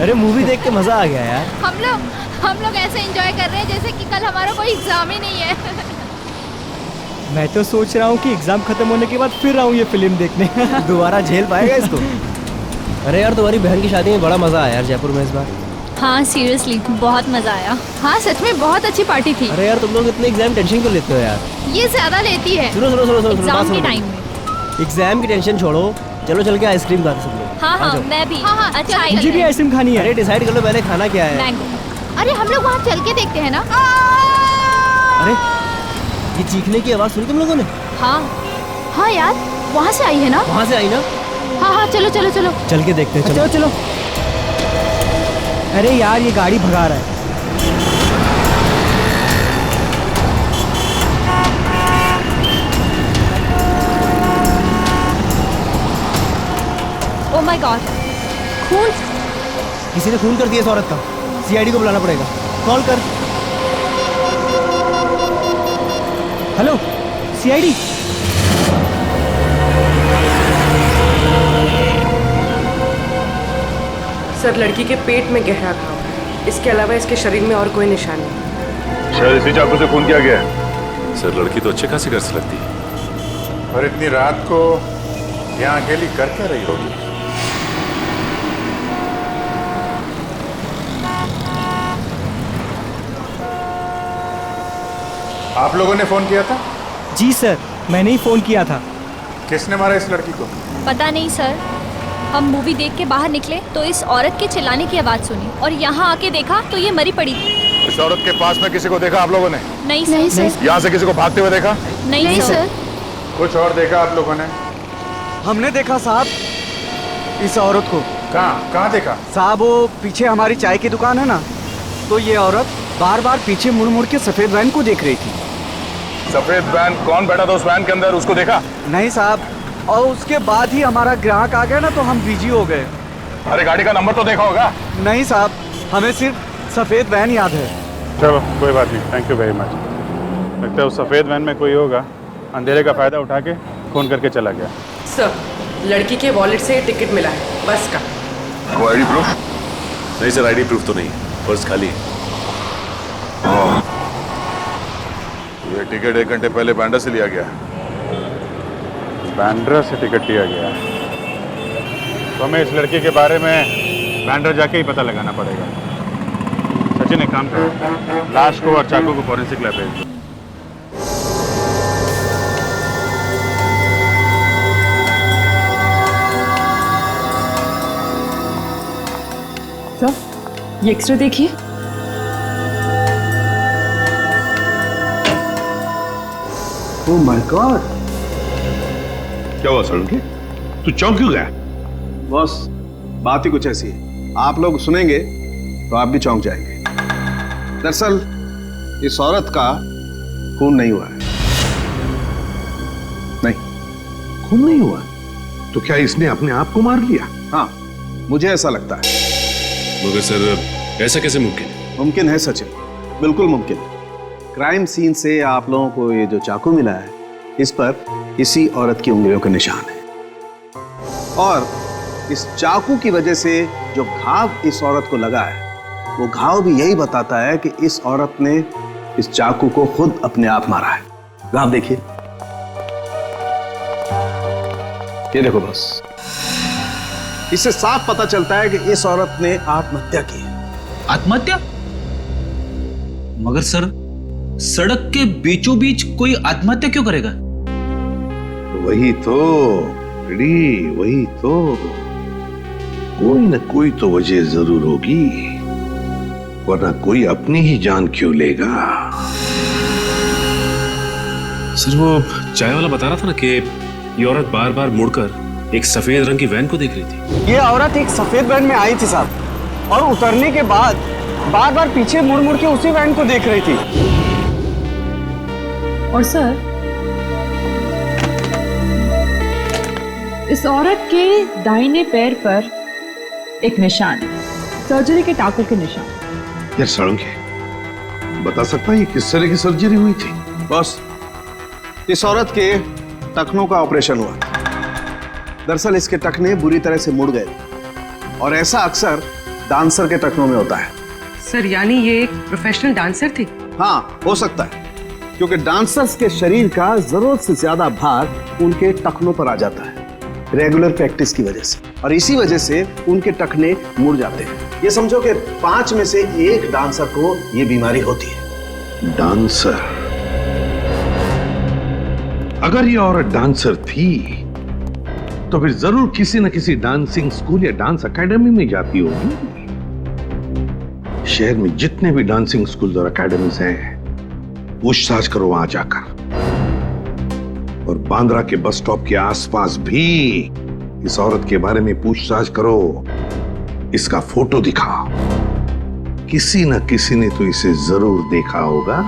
अरे मूवी देख के मजा आ गया यार। हम लोग ऐसे एंजॉय कर रहे हैं जैसे कि कल हमारा कोई एग्जाम ही नहीं है। मैं तो सोच रहा हूँ कि एग्जाम खत्म होने के बाद फिर आऊँ ये फिल्म देखने। दोबारा झेल पाएगा इसको? अरे यार तुम्हारी बहन की शादी में बड़ा मजा आया यार जयपुर में इस बार। हाँ सीरियसली बहुत मजा आया। हाँ सच में बहुत अच्छी पार्टी थी। अरे यार तुम लोग इतने एग्जाम टेंशन क्यों लेते हो यार? ये ज्यादा लेती है। सुनो एग्जाम के टाइम में। एग्जाम की टेंशन छोड़ो, चलो चल के आइसक्रीम खाते सब लोग। हाँ मैं भी। हाँ अच्छा मुझे भी आइसक्रीम खानी है। अरे डिसाइड कर लो पहले खाना क्या है। मैंगो। अरे हम लोग वहाँ चल के देखते हैं ना। अरे ये चीखने की आवाज सुनी तुम लोगों ने? हाँ यार वहाँ से आई है ना। वहाँ से आई ना? हाँ चलो चल के देखते हैं। चलो। अरे यार ये गाड़ी भगा रहा है। ओह माय गॉड, खून। किसी ने खून कर दिया इस औरत का। सीआईडी को बुलाना पड़ेगा। कॉल कर। Hello CID. सर लड़की के पेट में गहरा घाव है, इसके अलावा इसके शरीर में और कोई निशान नहीं। शायद इसी चाकू से खून किया गया है। सर लड़की तो अच्छे खासी कर सकती है। और इतनी रात को यहाँ अकेली कर क्या रही होगी? आप लोगों ने फोन किया था? जी सर मैंने ही फोन किया था। किसने मारा इस लड़की को? पता नहीं सर, हम मूवी देख के बाहर निकले तो इस औरत के चिल्लाने की आवाज सुनी और यहाँ आके देखा तो ये मरी पड़ी थी। इस औरत के पास में किसी को देखा आप लोगों ने? नहीं सर। यहाँ से किसी को भागते हुए देखा? नहीं सर। कुछ और देखा आप लोगों ने? हमने देखा साहब इस औरत को। कहाँ देखा? साहब वो पीछे हमारी चाय की दुकान है ना, तो ये औरत बार बार पीछे मुड़ मुड़ के सफेद वैन को देख रही थी। सफेद वैन? कौन बैठा था उस वैन के अंदर, उसको देखा? नहीं साहब, और उसके बाद ही हमारा ग्राहक आ गया ना तो हम बिजी हो गए। अरे गाड़ी का नंबर तो देखा होगा? नहीं साहब, हमें सिर्फ सफेद वैन याद है। चलो कोई बात नहीं, थैंक यू वेरी मच। लगता है उस सफेद वैन में कोई होगा, अंधेरे का फायदा उठा के फोन करके चला गया। सर लड़की के वॉलेट से टिकट मिला है बस का। वो आईडी प्रूफ? नहीं सर आईडी प्रूफ तो नहीं, पर्स खाली है। ये टिकट 1 घंटे पहले बैंड्रा से लिया गया। बैंड्रा से टिकट लिया गया तो हमें इस लड़के के बारे में बैंड्रा जाके ही पता लगाना पड़ेगा। सचिन एक काम करो, लाश को और चाकू को फॉरेंसिक लैब भेज दो। सर ये एक्सरे देखिए। ओह माय गॉड, क्या हुआ सड़के? तू चौंक क्यों गया? बॉस बात ही कुछ ऐसी है, आप लोग सुनेंगे तो आप भी चौंक जाएंगे। दरअसल इस औरत का खून नहीं हुआ है। नहीं, खून नहीं हुआ? तो क्या इसने अपने आप को मार लिया? हाँ मुझे ऐसा लगता है। मगर सर ऐसा कैसे मुमकिन है? मुमकिन है सचिन, बिल्कुल मुमकिन। क्राइम सीन से आप लोगों को ये जो चाकू मिला है इस पर इसी औरत की उंगलियों का निशान है, और इस चाकू की वजह से जो घाव इस औरत को लगा है वो घाव भी यही बताता है कि इस औरत ने इस चाकू को खुद अपने आप मारा है। घाव देखिए, ये देखो बस, इससे साफ पता चलता है कि इस औरत ने आत्महत्या की है। आत्महत्या? मगर सर सड़क के बीचों बीच कोई आत्महत्या क्यों करेगा? वही तो रेडी, वही तो, कोई न कोई तो वजह जरूर होगी, वरना कोई अपनी ही जान क्यों लेगा? सर वो चाय वाला बता रहा था ना कि ये औरत बार बार मुड़कर एक सफेद रंग की वैन को देख रही थी। ये औरत एक सफेद वैन में आई थी साहब, और उतरने के बाद बार बार पीछे मुड़ मुड़ के उसी वैन को देख रही थी। और सर इस औरत के दाहिने पैर पर एक निशान है, सर्जरी के टाकों के निशान। यार सड़के बता सकता है ये किस तरह की सर्जरी हुई थी? बॉस इस औरत के टखनों का ऑपरेशन हुआ। दरअसल इसके टखने बुरी तरह से मुड़ गए और ऐसा अक्सर डांसर के टखनों में होता है। सर यानी ये एक प्रोफेशनल डांसर थी? हाँ, हो सकता है, क्योंकि डांसर्स के शरीर का जरूरत से ज्यादा भाग उनके टखनों पर आ जाता है रेगुलर प्रैक्टिस की वजह से, और इसी वजह से उनके टखने मुड़ जाते हैं। ये समझो कि 5 में से 1 डांसर को ये बीमारी होती है। डांसर? अगर ये औरत डांसर थी तो फिर जरूर किसी न किसी डांसिंग स्कूल या डांस एकेडमी में जाती होगी। शहर में जितने भी डांसिंग स्कूल और एकेडमीज हैं, पूछताछ करो वहां जाकर। और बांद्रा के बस स्टॉप के आसपास भी इस औरत के बारे में पूछताछ करो। इसका फोटो दिखाओ, किसी न किसी ने तो इसे जरूर देखा होगा।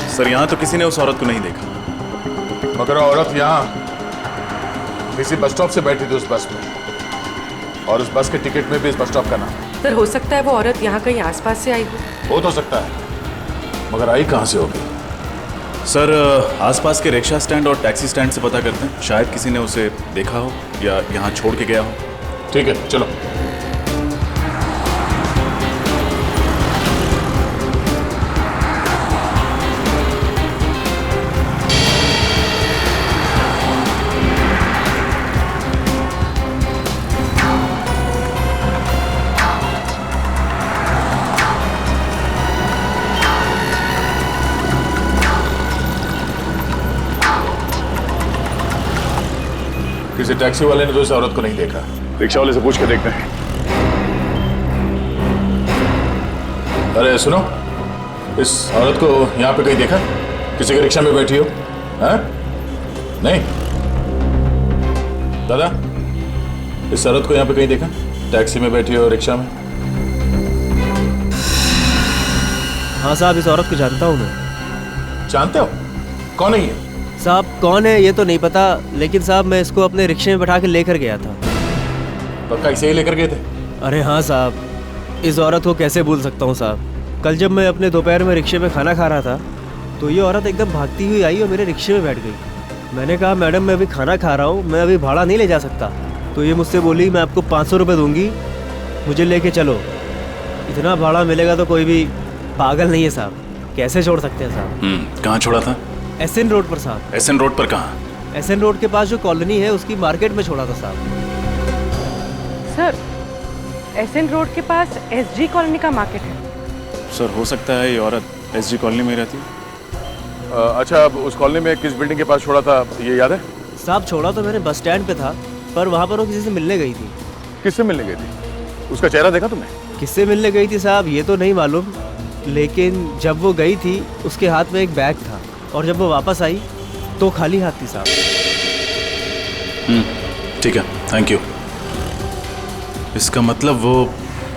सर यहाँ तो किसी ने उस औरत को नहीं देखा। मगर औरत यहाँ किसी बस स्टॉप से बैठी थी उस बस में, और उस बस के टिकट में भी इस बस स्टॉप का नाम। सर हो सकता है वो औरत यहाँ कहीं आसपास से आई हो तो सकता है, मगर आई कहाँ से होगी? सर आसपास के रिक्शा स्टैंड और टैक्सी स्टैंड से पता करते हैं, शायद किसी ने उसे देखा हो या यहाँ छोड़ के गया हो। ठीक है, चलो। किसी टैक्सी वाले ने तो इस औरत को नहीं देखा। रिक्शा वाले से पूछ के देखते हैं। अरे सुनो, इस औरत को यहाँ पे कहीं देखा? किसी के रिक्शा में बैठी हो? हैं? नहीं? दादा, इस औरत को यहाँ पे कहीं देखा? टैक्सी में बैठी हो, रिक्शा में? हाँ साहब, इस औरत को जानता हूँ मैं। जानते हो? कौन है ये? साहब कौन है ये तो नहीं पता, लेकिन साहब मैं इसको अपने रिक्शे में बैठा के लेकर गया था। पक्का इसे ही लेकर गए थे? अरे हाँ साहब, इस औरत को कैसे भूल सकता हूँ साहब। कल जब मैं अपने दोपहर में रिक्शे में खाना खा रहा था तो ये औरत एकदम भागती हुई आई और मेरे रिक्शे में बैठ गई। मैंने कहा मैडम मैं अभी खाना खा रहा हूँ, मैं अभी भाड़ा नहीं ले जा सकता। तो ये मुझसे बोली मैं आपको 500 रुपये दूंगी, मुझे लेके चलो। इतना भाड़ा मिलेगा तो कोई भी पागल नहीं है साहब, कैसे छोड़ सकते हैं साहब। कहाँ छोड़ा था? एसएन रोड पर साहब। एसएन रोड पर कहाँ? एसएन रोड के पास जो कॉलोनी है उसकी मार्केट में छोड़ा था साहब। सर एसएन रोड के पास एसजी कॉलोनी का मार्केट है। सर हो सकता है ये औरत एसजी कॉलोनी में रहती है। अच्छा, अब उस कॉलोनी में किस बिल्डिंग के पास छोड़ा था ये याद है? साहब छोड़ा तो मैंने बस स्टैंड पे था, पर वहाँ पर वो किसी से मिलने गई थी। किससे मिलने गई थी? उसका चेहरा देखा तुमने? किससे मिलने गई थी साहब ये तो नहीं मालूम, लेकिन जब वो गई थी उसके हाथ में एक बैग था और जब वो वापस आई तो खाली हाथ थी साहब। ठीक है, थैंक यू। इसका मतलब वो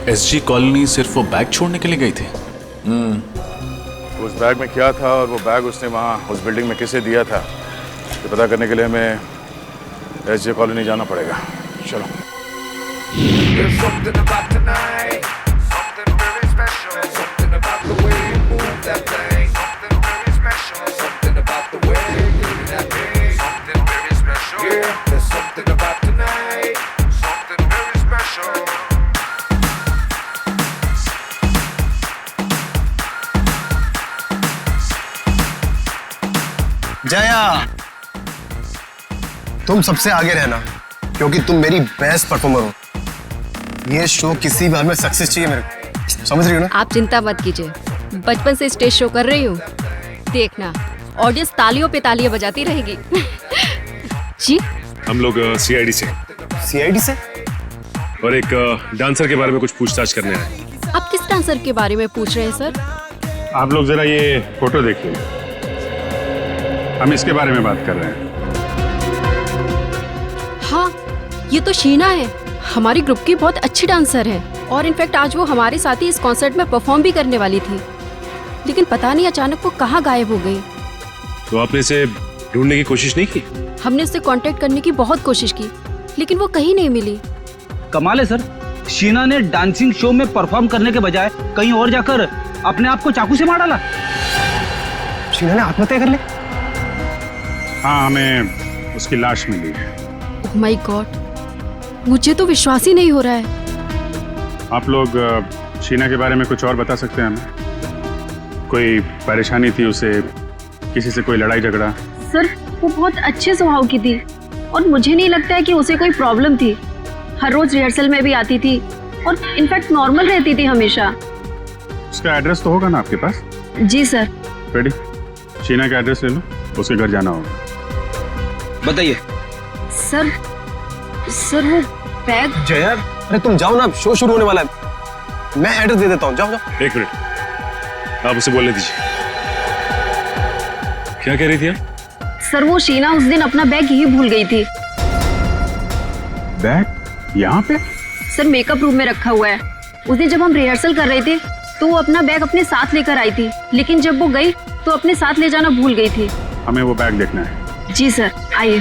एसजी कॉलोनी सिर्फ वो बैग छोड़ने के लिए गई थी? उस बैग में क्या था और वो बैग उसने वहाँ उस बिल्डिंग में किसे दिया था, ये पता करने के लिए हमें एसजी कॉलोनी जाना पड़ेगा। चलो। जया, तुम सबसे आगे रहना क्योंकि तुम मेरी बेस्ट परफॉर्मर हो। ये शो किसी भी हाल में सक्सेस चाहिए मेरे को, समझ रही हो ना? आप चिंता मत कीजिए, बचपन से स्टेज शो कर रही हूँ, देखना ऑडियंस तालियों पे तालियां बजाती रहेगी। जी हम लोग सीआईडी से सीआईडी से? और एक डांसर के बारे में कुछ पूछताछ करने आए। आप किस डांसर के बारे में पूछ रहे हैं सर? आप लोग जरा ये फोटो देखिए, हम इसके बारे में बात कर रहे हैं। हाँ, ये तो शीना है, हमारी ग्रुप की बहुत अच्छी डांसर है और इनफैक्ट आज वो हमारे साथ ही इस कॉन्सर्ट में परफॉर्म भी करने वाली थी, लेकिन पता नहीं अचानक वो कहाँ गायब हो गई। तो आपने इसे ढूंढने की कोशिश नहीं की? हमने उससे कांटेक्ट करने की बहुत कोशिश की, लेकिन वो कहीं नहीं मिली। कमाल है सर, शीना ने डांसिंग शो में परफॉर्म करने के बजाय कहीं और जाकर अपने आप को चाकू से मार डाला। शीना ने आत्महत्या कर ली? हाँ, हमें उसकी लाश मिली है। ओह माय गॉड, मुझे तो विश्वास ही नहीं हो रहा है। आप लोग शीना के बारे में कुछ और बता सकते हैं हमें? कोई परेशानी थी उसे, किसी से कोई लड़ाई झगड़ा? सर वो बहुत अच्छे स्वभाव की थी और मुझे नहीं लगता है कि उसे कोई प्रॉब्लम थी। हर रोज रिहर्सल में भी आती थी और इनफैक्ट नॉर्मल रहती थी हमेशा। उसका एड्रेस तो होगा ना आपके पास? जी सर। रेडी, शीना का एड्रेस ले लो, उसके घर जाना होगा। बताइए सर वो बैग। जया, अरे तुम जाओ ना, शो शुरू होने वाला है। मैं एड्रेस दे देता हूँ, जाओ जाओ। एक मिनट, आप उसे बोलने दीजिए। क्या कह रही थी आप? सर वो शीना उस दिन अपना बैग यही भूल गई थी। बैग यहाँ पे? सर मेकअप रूम में रखा हुआ है। उस दिन जब हम रिहर्सल कर रहे थे तो वो अपना बैग अपने साथ लेकर आई थी, लेकिन जब वो गई तो अपने साथ ले जाना भूल गई थी। हमें वो बैग देखना है। जी सर, आइए।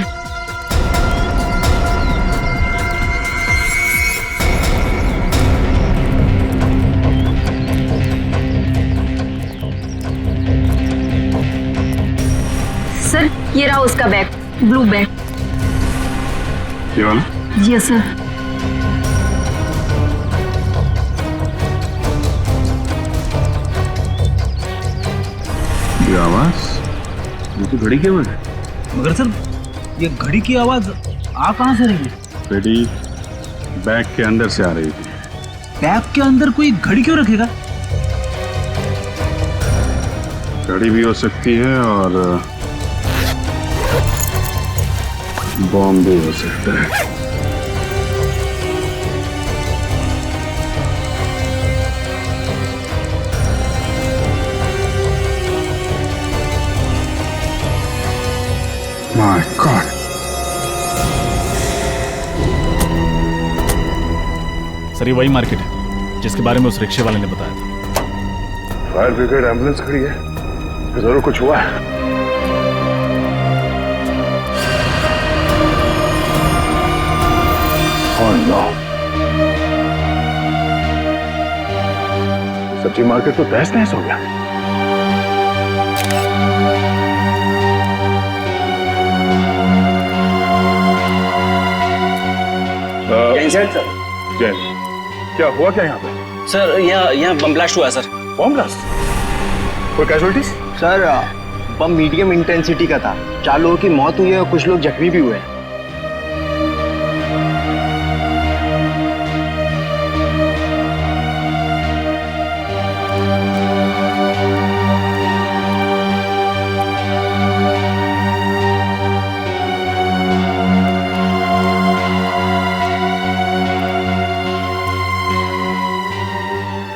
सर ये रहा उसका बैग, ब्लू बैग। ये वाला? जी सर। ये आवाज, ये तो घड़ी की आवाज है। मगर सर, ये घड़ी की आवाज आ कहाँ से रही है? बेटी, बैग के अंदर से आ रही थी। बैग के अंदर कोई घड़ी क्यों रखेगा? घड़ी भी हो सकती है और बॉम्ब भी हो सकता है। My God! सर ये वही मार्केट है जिसके बारे में उस रिक्शे वाले ने बताया था। फायर ब्रिगेड एम्बुलेंस खड़ी है, जरूर कुछ हुआ है। Oh no! सब्जी मार्केट तो तहस नहस हो गया। सर जैन, क्या हुआ क्या यहाँ पे? सर यहाँ बम ब्लास्ट हुआ सर। Bomb blast? कोई कैजुअलिटीज? सर बम मीडियम इंटेंसिटी का था। 4 लोगों की मौत हुई है और कुछ लोग जख्मी भी हुए हैं।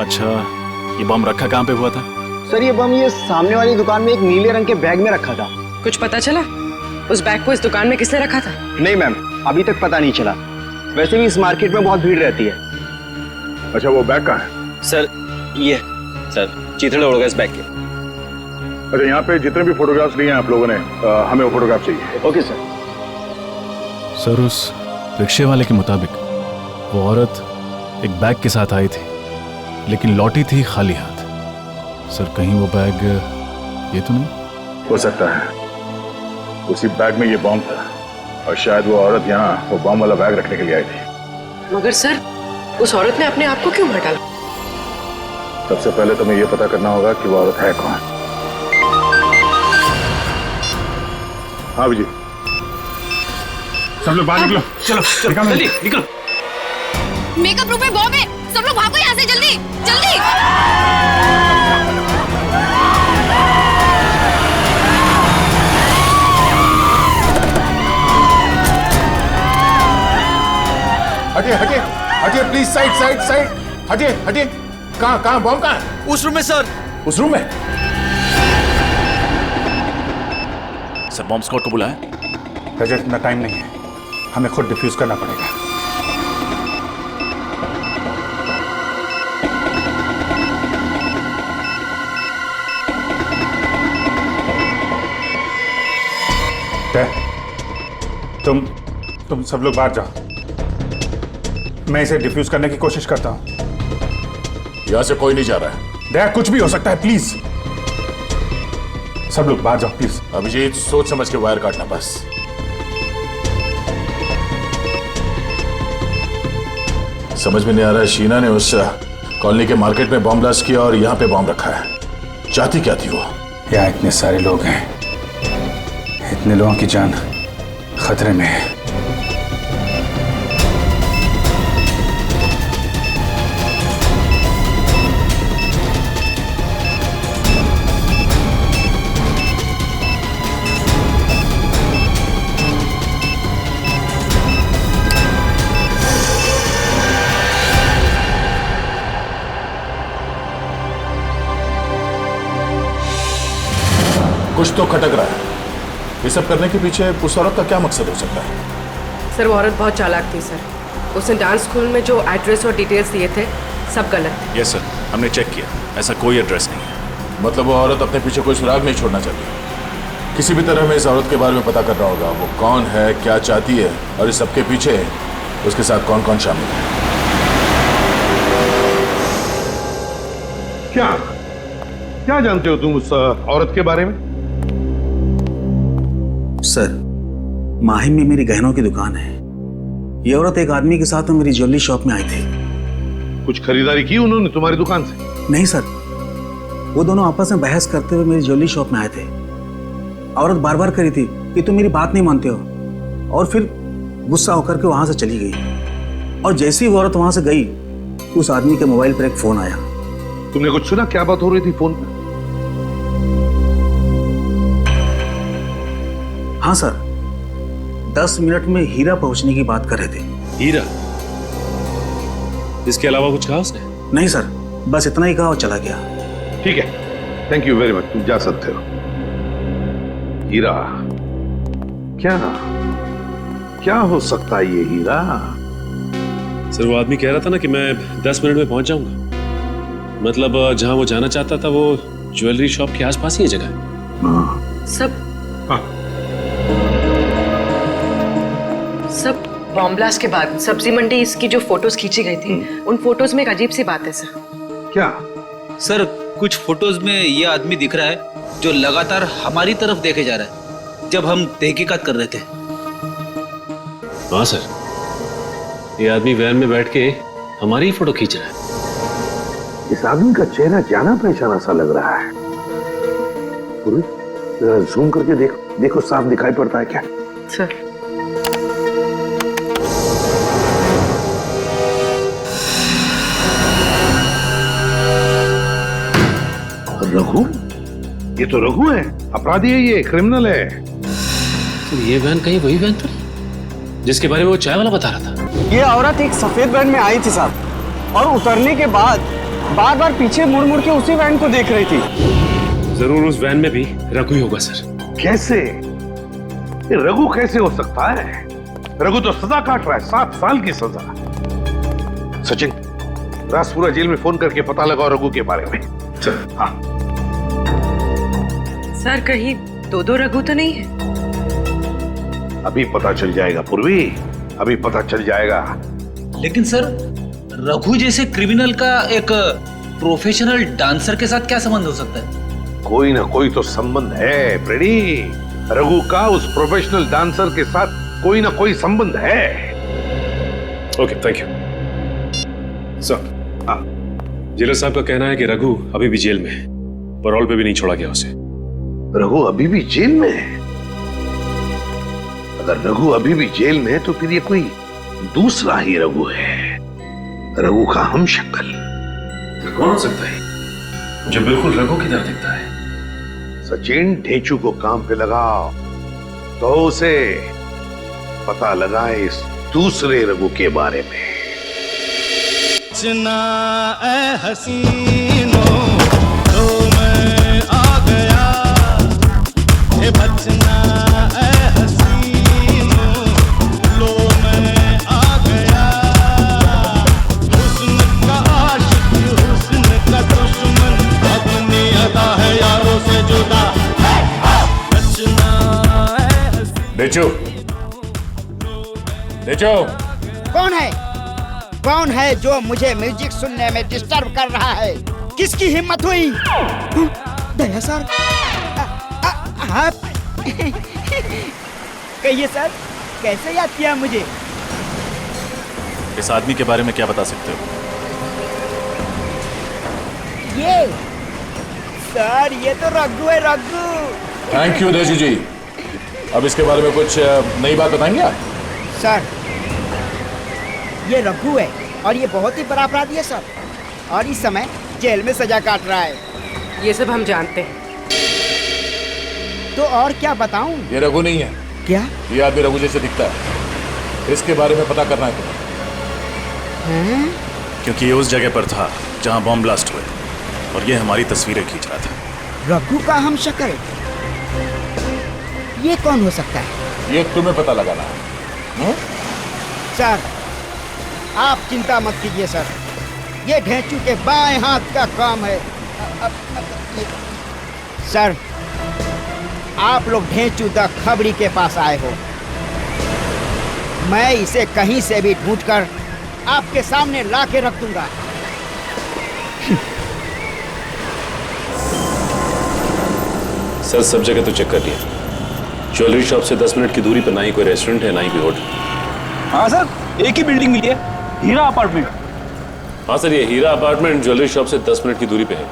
अच्छा, ये बम रखा कहाँ पे हुआ था? सर ये बम ये सामने वाली दुकान में एक नीले रंग के बैग में रखा था। कुछ पता चला उस बैग को इस दुकान में किसने रखा था? नहीं मैम, अभी तक पता नहीं चला। वैसे भी इस मार्केट में बहुत भीड़ रहती है। अच्छा, वो बैग कहाँ है? सर ये सर चीथड़े उड़ गए इस बैग के। अच्छा, यहाँ पे जितने भी फोटोग्राफ्स लिए हैं आप लोगों ने, हमें वो फोटोग्राफ चाहिए। Okay sir. सर उस रिक्शे वाले के मुताबिक वो औरत एक बैग के साथ आई थी, लेकिन लौटी थी खाली हाथ। सर कहीं वो बैग ये तो नहीं? हो सकता है उसी बैग में ये बॉम्ब था और शायद वो औरत यहाँ वो बॉम्ब वाला बैग रखने के लिए आई थी। मगर सर उस औरत ने अपने आप को क्यों मार डाला? सबसे पहले तुम्हें ये पता करना होगा कि वो औरत है कौन। हाँ विजय, सब लोग बाहर निकलो। चलो जल्दी निकलो। मेकअप रूम में बॉम्ब है, सब लोग भागो यहाँ से, जल्दी जल्दी। हटिए हटिए हटिए प्लीज, साइड साइड साइड, हटिए हटिए। कहाँ बॉम्ब कहाँ है? उस रूम में सर। उस रूम में? सर बॉम्ब स्क्वाड को बुलाया? रजत, इतना टाइम नहीं है, हमें खुद डिफ्यूज करना पड़ेगा। तुम सब लोग बाहर जाओ, मैं इसे डिफ्यूज करने की कोशिश करता हूं। यहां से कोई नहीं जा रहा है। दया, कुछ भी हो सकता है, प्लीज सब लोग बाहर जाओ प्लीज। अभिजीत, सोच समझ के वायर काटना बस। समझ में नहीं आ रहा है, शीना ने उस कॉलोनी के मार्केट में बॉम्ब ब्लास्ट किया और यहाँ पे बॉम्ब रखा है। चाहती क्या थी वो? यहाँ इतने सारे लोग हैं, इतने लोगों की जान खतरे में है। कुछ तो खटक रहा है। ये सब करने के पीछे उस औरत का क्या मकसद हो सकता है? सर वो औरत बहुत चालाक थी सर। उसने डांस स्कूल में जो एड्रेस और डिटेल्स दिए थे सब गलत थे। यस सर, हमने चेक किया, ऐसा कोई एड्रेस नहीं है। मतलब वो औरत अपने पीछे कोई सुराग नहीं छोड़ना चाहती। किसी भी तरह हमें इस औरत के बारे में पता करना होगा। वो कौन है, क्या चाहती है, और इस सबके पीछे उसके साथ कौन कौन शामिल है। क्या जानते हो तुम उस औरत के बारे में? सर, माहिम में मेरी गहनों की दुकान है। ये औरत एक आदमी के साथ मेरी ज्वेलरी शॉप में आई थी। कुछ खरीदारी की उन्होंने तुम्हारी दुकान से? नहीं सर, वो दोनों आपस में बहस करते हुए मेरी ज्वेलरी शॉप में आए थे। औरत बार बार करी थी कि तुम मेरी बात नहीं मानते हो, और फिर गुस्सा होकर के वहां से चली गई। और जैसे ही वो औरत वहां से गई, उस आदमी के मोबाइल पर एक फोन आया। तुमने कुछ सुना? क्या बात हो रही थी फोन पर? हाँ सर, 10 मिनट में हीरा पहुंचने की बात कर रहे थे। हीरा? इसके अलावा कुछ कहा उसने? नहीं सर, बस इतना ही कहा और चला गया। ठीक है, थैंक यू वेरी मच, तुम जा सकते हो। हीरा? क्या हो सकता है ये हीरा? सर वो आदमी कह रहा था ना कि मैं 10 मिनट में पहुंच जाऊंगा। मतलब जहां वो जाना चाहता था वो ज्वेलरी शॉप के आसपास ही है जगह। सब बॉम्ब ब्लास्ट के बाद सब्जी मंडी इसकी जो फोटोज खींची गई थी, उन फोटोज में एक अजीब सी बात है सर। क्या? सर कुछ फोटोज में ये आदमी दिख रहा है जो लगातार हमारी तरफ देखे जा रहा है जब हम तहकीकात कर रहे थे। हाँ सर, ये आदमी वैन में बैठ के हमारी ही फोटो खींच रहा है। इस आदमी का चेहरा जाना पहचाना सा लग रहा है। जरा जूम करके देखो साफ दिखाई पड़ता है क्या? सर रघु? ये तो रघु है, अपराधी है, ये क्रिमिनल है। तो ये वैन कहीं वही वैन तो नहीं जिसके बारे में वो चाय वाला बता रहा था? ये औरत एक सफेद वैन में आई थी साहब, और उतरने के बाद बार बार पीछे मुड़ मुड़ के उसी वैन को देख रही थी। जरूर उस वैन में भी रघु ही होगा सर। कैसे? ये रघु कैसे हो सकता है? रघु तो सजा काट रहा है, 7 साल की सजा। सचिन, राजपुरा जेल में फोन करके पता लगाओ रघु के बारे में। चल। हाँ सर, कहीं 2 रघु तो नहीं है? अभी पता चल जाएगा पूर्वी, अभी पता चल जाएगा। लेकिन सर, रघु जैसे क्रिमिनल का एक प्रोफेशनल डांसर के साथ क्या संबंध हो सकता है? कोई ना कोई तो संबंध है प्रेडी। रघु का उस प्रोफेशनल डांसर के साथ कोई ना कोई संबंध है। Okay, thank you sir. Jailer साहब का कहना है कि रघु अभी भी जेल में है, पैरोल पे भी नहीं छोड़ा गया उसे। रघु अभी भी जेल में है? अगर रघु अभी भी जेल में है तो फिर ये कोई दूसरा ही रघु है, रघु का हमशक्ल। कौन हो सकता है जो बिल्कुल रघु की तरह दिखता है? सचिन, ढेंचू को काम पे लगाओ तो उसे पता लगाए इस दूसरे रघु के बारे में। बचना ए हसीनों, तो मैं आ गया। ये बचना ए हसीनों, लो मैं आ गया। हुस्न का आशिक, हुस्न का दुश्मन, अपनी अदा है यारों से जुदा। बचना ए हसीनों। बेचो, बेचो। कौन है? कौन है जो मुझे म्यूजिक सुनने में डिस्टर्ब कर रहा है? किसकी हिम्मत हुई? दया सर, आप कहिए सर, कैसे याद किया मुझे? इस आदमी के बारे में क्या बता सकते हो? ये सर, ये तो रघु है, रघु। थैंक यू देशी जी। अब इसके बारे में कुछ नई बात बताएंगे आप? सर, ये रघु है और ये बहुत ही बड़ा अपराधी है सर, और इस समय जेल में सजा काट रहा है। ये सब हम जानते हैं। तो और क्या बताऊं? ये रघु नहीं है। क्या? ये आदमी रघु जैसे दिखता है। इसके बारे में पता करना है तुम्हें। क्योंकि ये उस जगह पर था जहां बॉम्ब ब्लास्ट हुए और ये हमारी तस्वीरें खींच रहा था। रघु का हम शक्ल, ये कौन हो सकता है? ये तुम्हें पता लगाना है। सर, आप चिंता मत कीजिए सर, ये ढेंचू के बाएं हाथ का काम है। सर, आप लोग ढेंचू द खबरी के पास आए हो। मैं इसे कहीं से भी ढूंढकर आपके सामने ला के रख दूंगा। सर, सब जगह तो चेक कर लिया। ज्वेलरी शॉप से 10 मिनट की दूरी पर ना ही कोई रेस्टोरेंट है, ना ही कोई होटल। हाँ सर, एक ही बिल्डिंग मिली है, हीरा अपार्टमेंट। हाँ सर, ये हीरा अपार्टमेंट ज्वेलरी शॉप से 10 मिनट की दूरी पे है।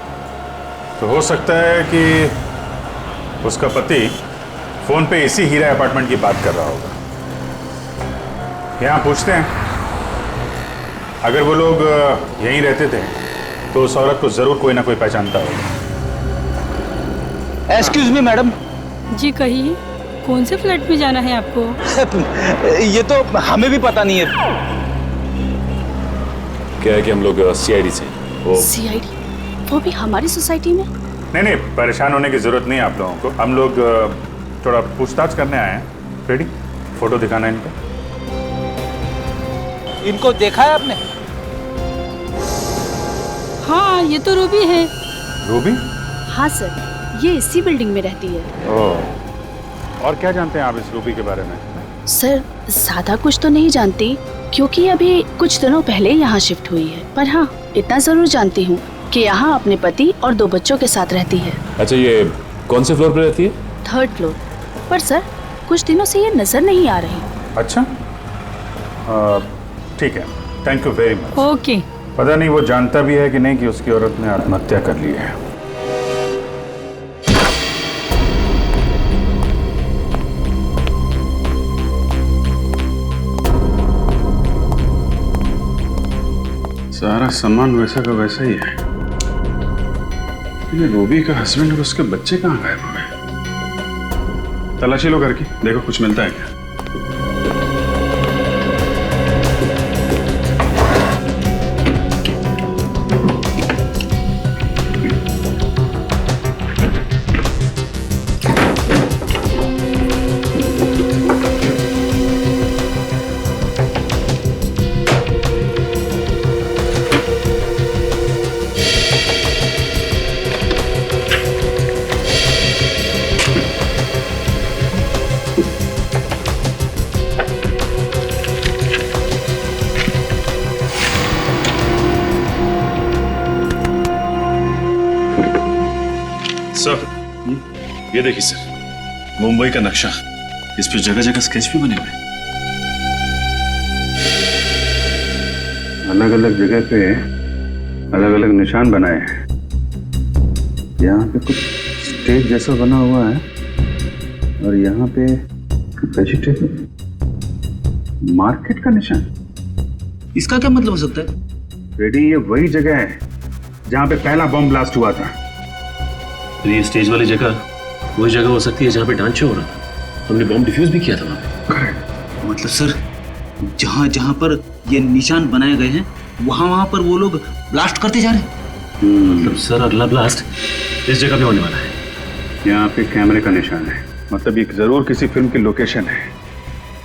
तो हो सकता है कि उसका पति फोन पे इसी हीरा अपार्टमेंट की बात कर रहा होगा। यहाँ पूछते हैं, अगर वो लोग यहीं रहते थे तो उस औरत को जरूर कोई ना कोई पहचानता होगा। Excuse me madam. जी कहिए, कौन से फ्लैट में जाना है आपको? ये तो हमें भी पता नहीं है। क्या है कि हम लोग सीआईडी से। सीआईडी? वो भी हमारी सोसाइटी में? नहीं, परेशान होने की जरूरत नहीं है आप लोगों को। हम लोग थोड़ा पूछताछ करने आए हैं। रेडी? फोटो दिखाना है इनको। इनको देखा है आपने? हाँ, ये तो रूबी है। रूबी? हाँ सर, ये इसी बिल्डिंग में रहती है। ओह, और क्या जानते हैं आप इस रूबी के बारे में? सर, ज्यादा कुछ तो नहीं जानती, क्योंकि अभी कुछ दिनों पहले यहाँ शिफ्ट हुई है। पर हाँ, इतना जरूर जानती हूँ कि यहाँ अपने पति और 2 बच्चों के साथ रहती है। अच्छा, ये कौन से फ्लोर पे रहती है? 3rd floor. पर सर, कुछ दिनों से ये नजर नहीं आ रही। अच्छा, ठीक है, thank you very much. Okay. पता नहीं वो जानता भी है कि नहीं कि उसकी औरत ने आत्महत्या कर ली है। सारा सामान वैसा का वैसा ही है। ये रूबी का हस्बैंड और उसके बच्चे कहाँ गायब हो गए? तलाशी लो घर की, देखो कुछ मिलता है क्या। सर, ये देखिए सर, मुंबई का नक्शा। इस पे जगह जगह स्केच भी बने हुए। अलग अलग जगह पे अलग अलग निशान बनाए हैं। यहाँ पे कुछ स्टेज जैसा बना हुआ है और यहाँ पे वेजिटेबल मार्केट का निशान। इसका क्या मतलब हो सकता है? रेडी, ये वही जगह है जहाँ पे पहला बॉम्ब ब्लास्ट हुआ था। ये स्टेज वाली जगह वही जगह हो सकती है जहाँ पे डांस शो हो रहा था। हमने बॉम्ब डिफ्यूज भी किया था वहाँ पे। मतलब सर, जहाँ जहाँ पर ये निशान बनाए गए हैं वहां पर वो लोग ब्लास्ट करते जा रहे हैं। मतलब सर अगला ब्लास्ट इस जगह पे होने वाला है। यहाँ पे कैमरे का निशान है, मतलब ये जरूर किसी फिल्म की लोकेशन है।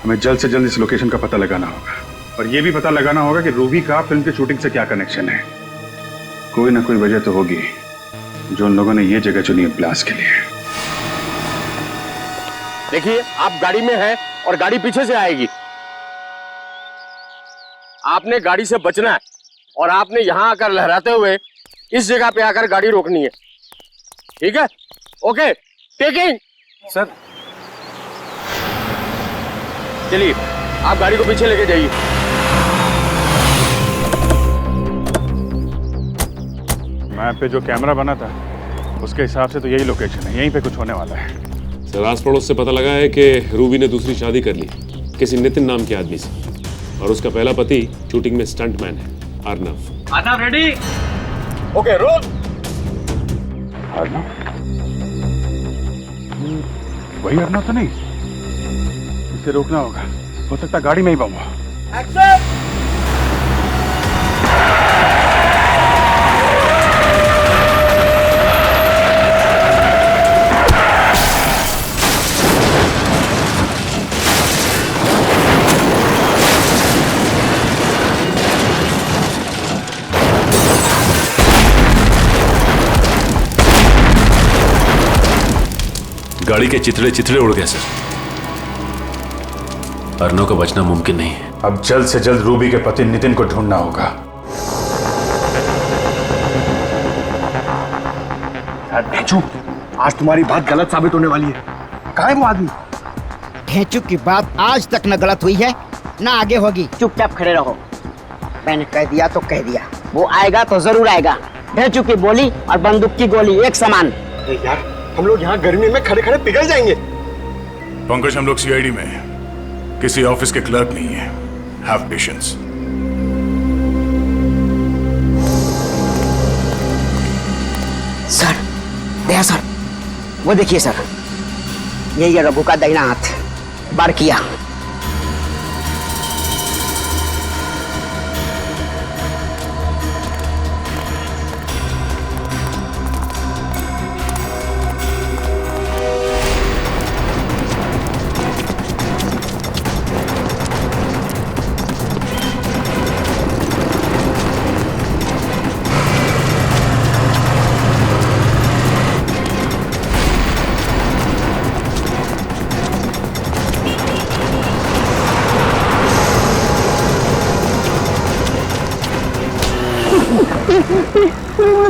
हमें जल्द से जल्द इस लोकेशन का पता लगाना होगा और ये भी पता लगाना होगा कि रूबी का फिल्म की शूटिंग से क्या कनेक्शन है। कोई ना कोई वजह तो होगी जो उन लोगों ने ये जगह चुनी है ब्लास्ट के लिए। देखिए आप गाड़ी में हैं और गाड़ी पीछे से आएगी। आपने गाड़ी से बचना है और आपने यहां आकर लहराते हुए इस जगह पे आकर गाड़ी रोकनी है, ठीक है? Okay, taking. सर चलिए आप गाड़ी को पीछे लेके जाइए। मैप पे जो कैमरा बना था उसके हिसाब से तो यही लोकेशन है, यहीं पे कुछ होने वाला है। सर आस पड़ोस से पता लगा है कि रूबी ने दूसरी शादी कर ली किसी नितिन नाम के आदमी से, और उसका पहला पति शूटिंग में स्टंटमैन है, Arnav. Arnav ready? Okay roll. Arnav? वही अर्नव तो नहीं? इसे रोकना होगा, हो सकता गाड़ी में ही बम हो। एक्शन! गाड़ी के चिथड़े चिथड़े उड़ गए सर। अर्नव का बचना मुमकिन नहीं है। अब जल्द से जल्द रूबी के पति नितिन को ढूंढना होगा। भेजू, आज तुम्हारी बात गलत साबित होने वाली है। कहाँ है वो आदमी? ढेंचू की बात आज तक न गलत हुई है ना आगे होगी। चुपचाप खड़े रहो। मैंने कह दिया तो कह दिया, वो आएगा तो जरूर आएगा। ढेंचू की बोली और बंदूक की गोली एक समान। यार हम लोग यहाँ गर्मी में खड़े खड़े पिघल जाएंगे। पंकज हम लोग सीआईडी में हैं, किसी ऑफिस के क्लर्क नहीं है। Have patience. Sir, Daya sir, वो देखिए सर, यही है रघु का दाहिना हाथ। बार किया।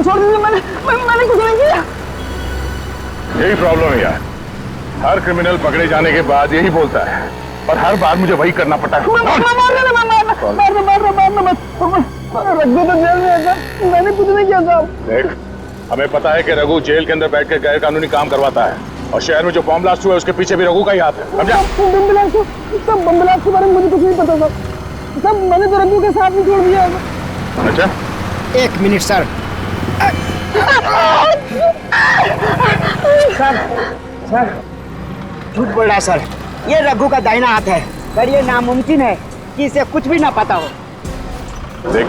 छोड़ दीजिए, मैंने कुछ नहीं किया। यही प्रॉब्लम है यार, हर क्रिमिनल पकड़े जाने के बाद यही बोलता है, पर हर बार मुझे वही करना पड़ता है। रघु तो जेल में है, मैंने कुछ नहीं किया साहब। देख, हमें पता है कि रघु जेल के अंदर बैठ कर गैर कानूनी काम करवाता है, और शहर में जो बम ब्लास्ट हुआ है उसके पीछे भी रघु का ही हाथ है। समझा? बम ब्लास्ट के बारे में मुझे कुछ नहीं पता था सब। मैंने तो रघु के साथ ही छोड़ दिया। अच्छा, एक मिनट सर। सर झूठ बोल रहा है सर, ये रघु का दाहिना हाथ है। पर ये नामुमकिन है कि इसे कुछ भी ना पता हो। देख,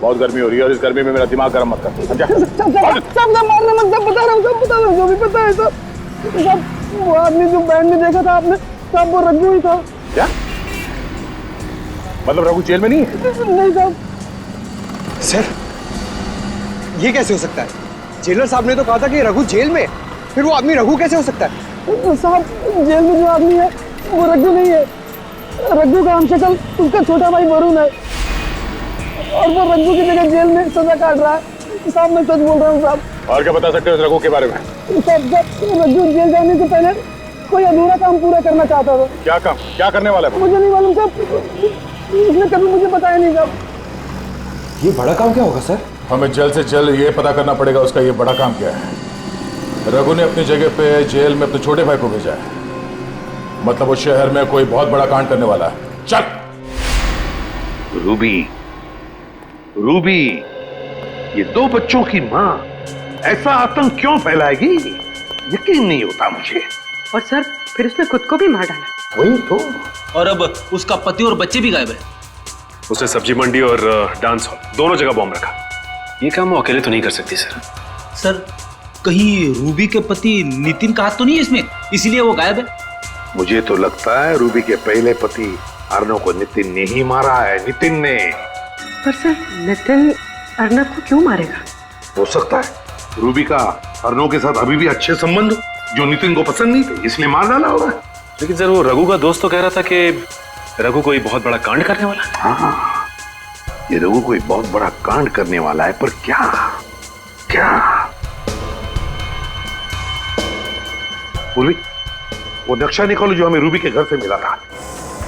बहुत गर्मी हो रही है और इस गर्मी में मेरा दिमाग गर्म मत कर। समझा? सब मारने मत, सब बता रहा हूँ, सब बता रहा हूँ, जो भी पता है सब। वो आदमी जो बैंड में देखा था आपने, सब वो रघु ही था। क्या मतलब रघु जेल में नहीं है? नहीं साहब। सर ये कैसे हो सकता है? जेलर साहब ने तो कहा था कि रघु जेल में, फिर वो आदमी रघु कैसे हो सकता है? साहब जेल में जो आदमी है वो रघु नहीं है। रघु का हमशक्ल उसका छोटा भाई वरुण है, और वो रघु की जगह जेल में सजा काट रहा है। साहब मैं सच बोल रहा हूँ साहब। और क्या बता सकते हो इस रघु के बारे में? साहब रघु जेल जाने से पहले कोई अधूरा काम पूरा करना चाहता था। क्या काम, क्या करने वाला है? मुझे नहीं मालूम साहब, उसने कभी मुझे बताया नहीं साहब। ये बड़ा काम क्या होगा सर? हमें जल्द से जल्द ये पता करना पड़ेगा उसका ये बड़ा काम क्या है। रघु ने अपनी जगह पे जेल में अपने छोटे भाई को भेजा है, मतलब वो शहर में कोई बहुत बड़ा कांड करने वाला है। चल। रूबी, रूबी, ये दो बच्चों की मां ऐसा आतंक क्यों फैलाएगी? यकीन नहीं होता मुझे। और सर फिर उसने खुद को भी मार डाला। वही तो। और अब उसका पति और बच्चे भी गायब है। उसने सब्जी मंडी और डांस हॉल दोनों जगह बॉम्ब रखा। ये काम वो अकेले तो नहीं कर सकती सर। सर कहीं रूबी के पति नितिन का हाथ तो नहीं है इसमें, इसीलिए वो गायब है? मुझे तो लगता है रूबी के पहले पति अर्णव को नितिन ने ही मारा है, नितिन ने। पर सर नितिन अर्णव को क्यों मारेगा? हो सकता है रूबी का अर्णव के साथ अभी भी अच्छे संबंध हो, जो नितिन को पसंद नहीं थे, इसलिए मार डाला होगा। लेकिन सर वो रघु का दोस्त तो कह रहा था कि रघु कोई बहुत बड़ा कांड करने वाला है। हाँ, ये रघु कोई बहुत बड़ा कांड करने वाला है, पर क्या क्या? पूर्वी, वो नक्शा निकालो जो हमें रूबी के घर से मिला था।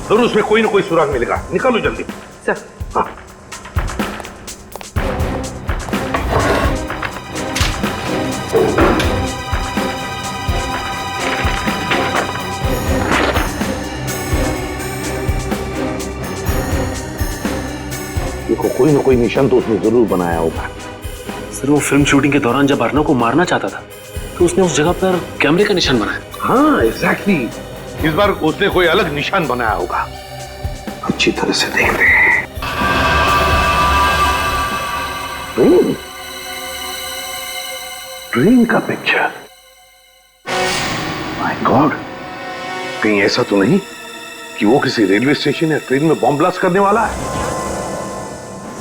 जरूर उसमें कोई ना कोई सुराग मिलेगा, निकालो जल्दी। सर। हाँ। देखो कोई ना कोई निशान तो उसने जरूर बनाया होगा। सर वो फिल्म शूटिंग के दौरान जब अर्णव को मारना चाहता था तो उसने उस जगह पर कैमरे का निशान बनाया। हाँ एग्जैक्टली, इस बार उसने कोई अलग निशान बनाया होगा। अच्छी तरह से देखते हैं। ट्रेन का पिक्चर। माय गॉड, कहीं ऐसा तो नहीं कि वो किसी रेलवे स्टेशन या ट्रेन में बॉम्ब ब्लास्ट करने वाला है?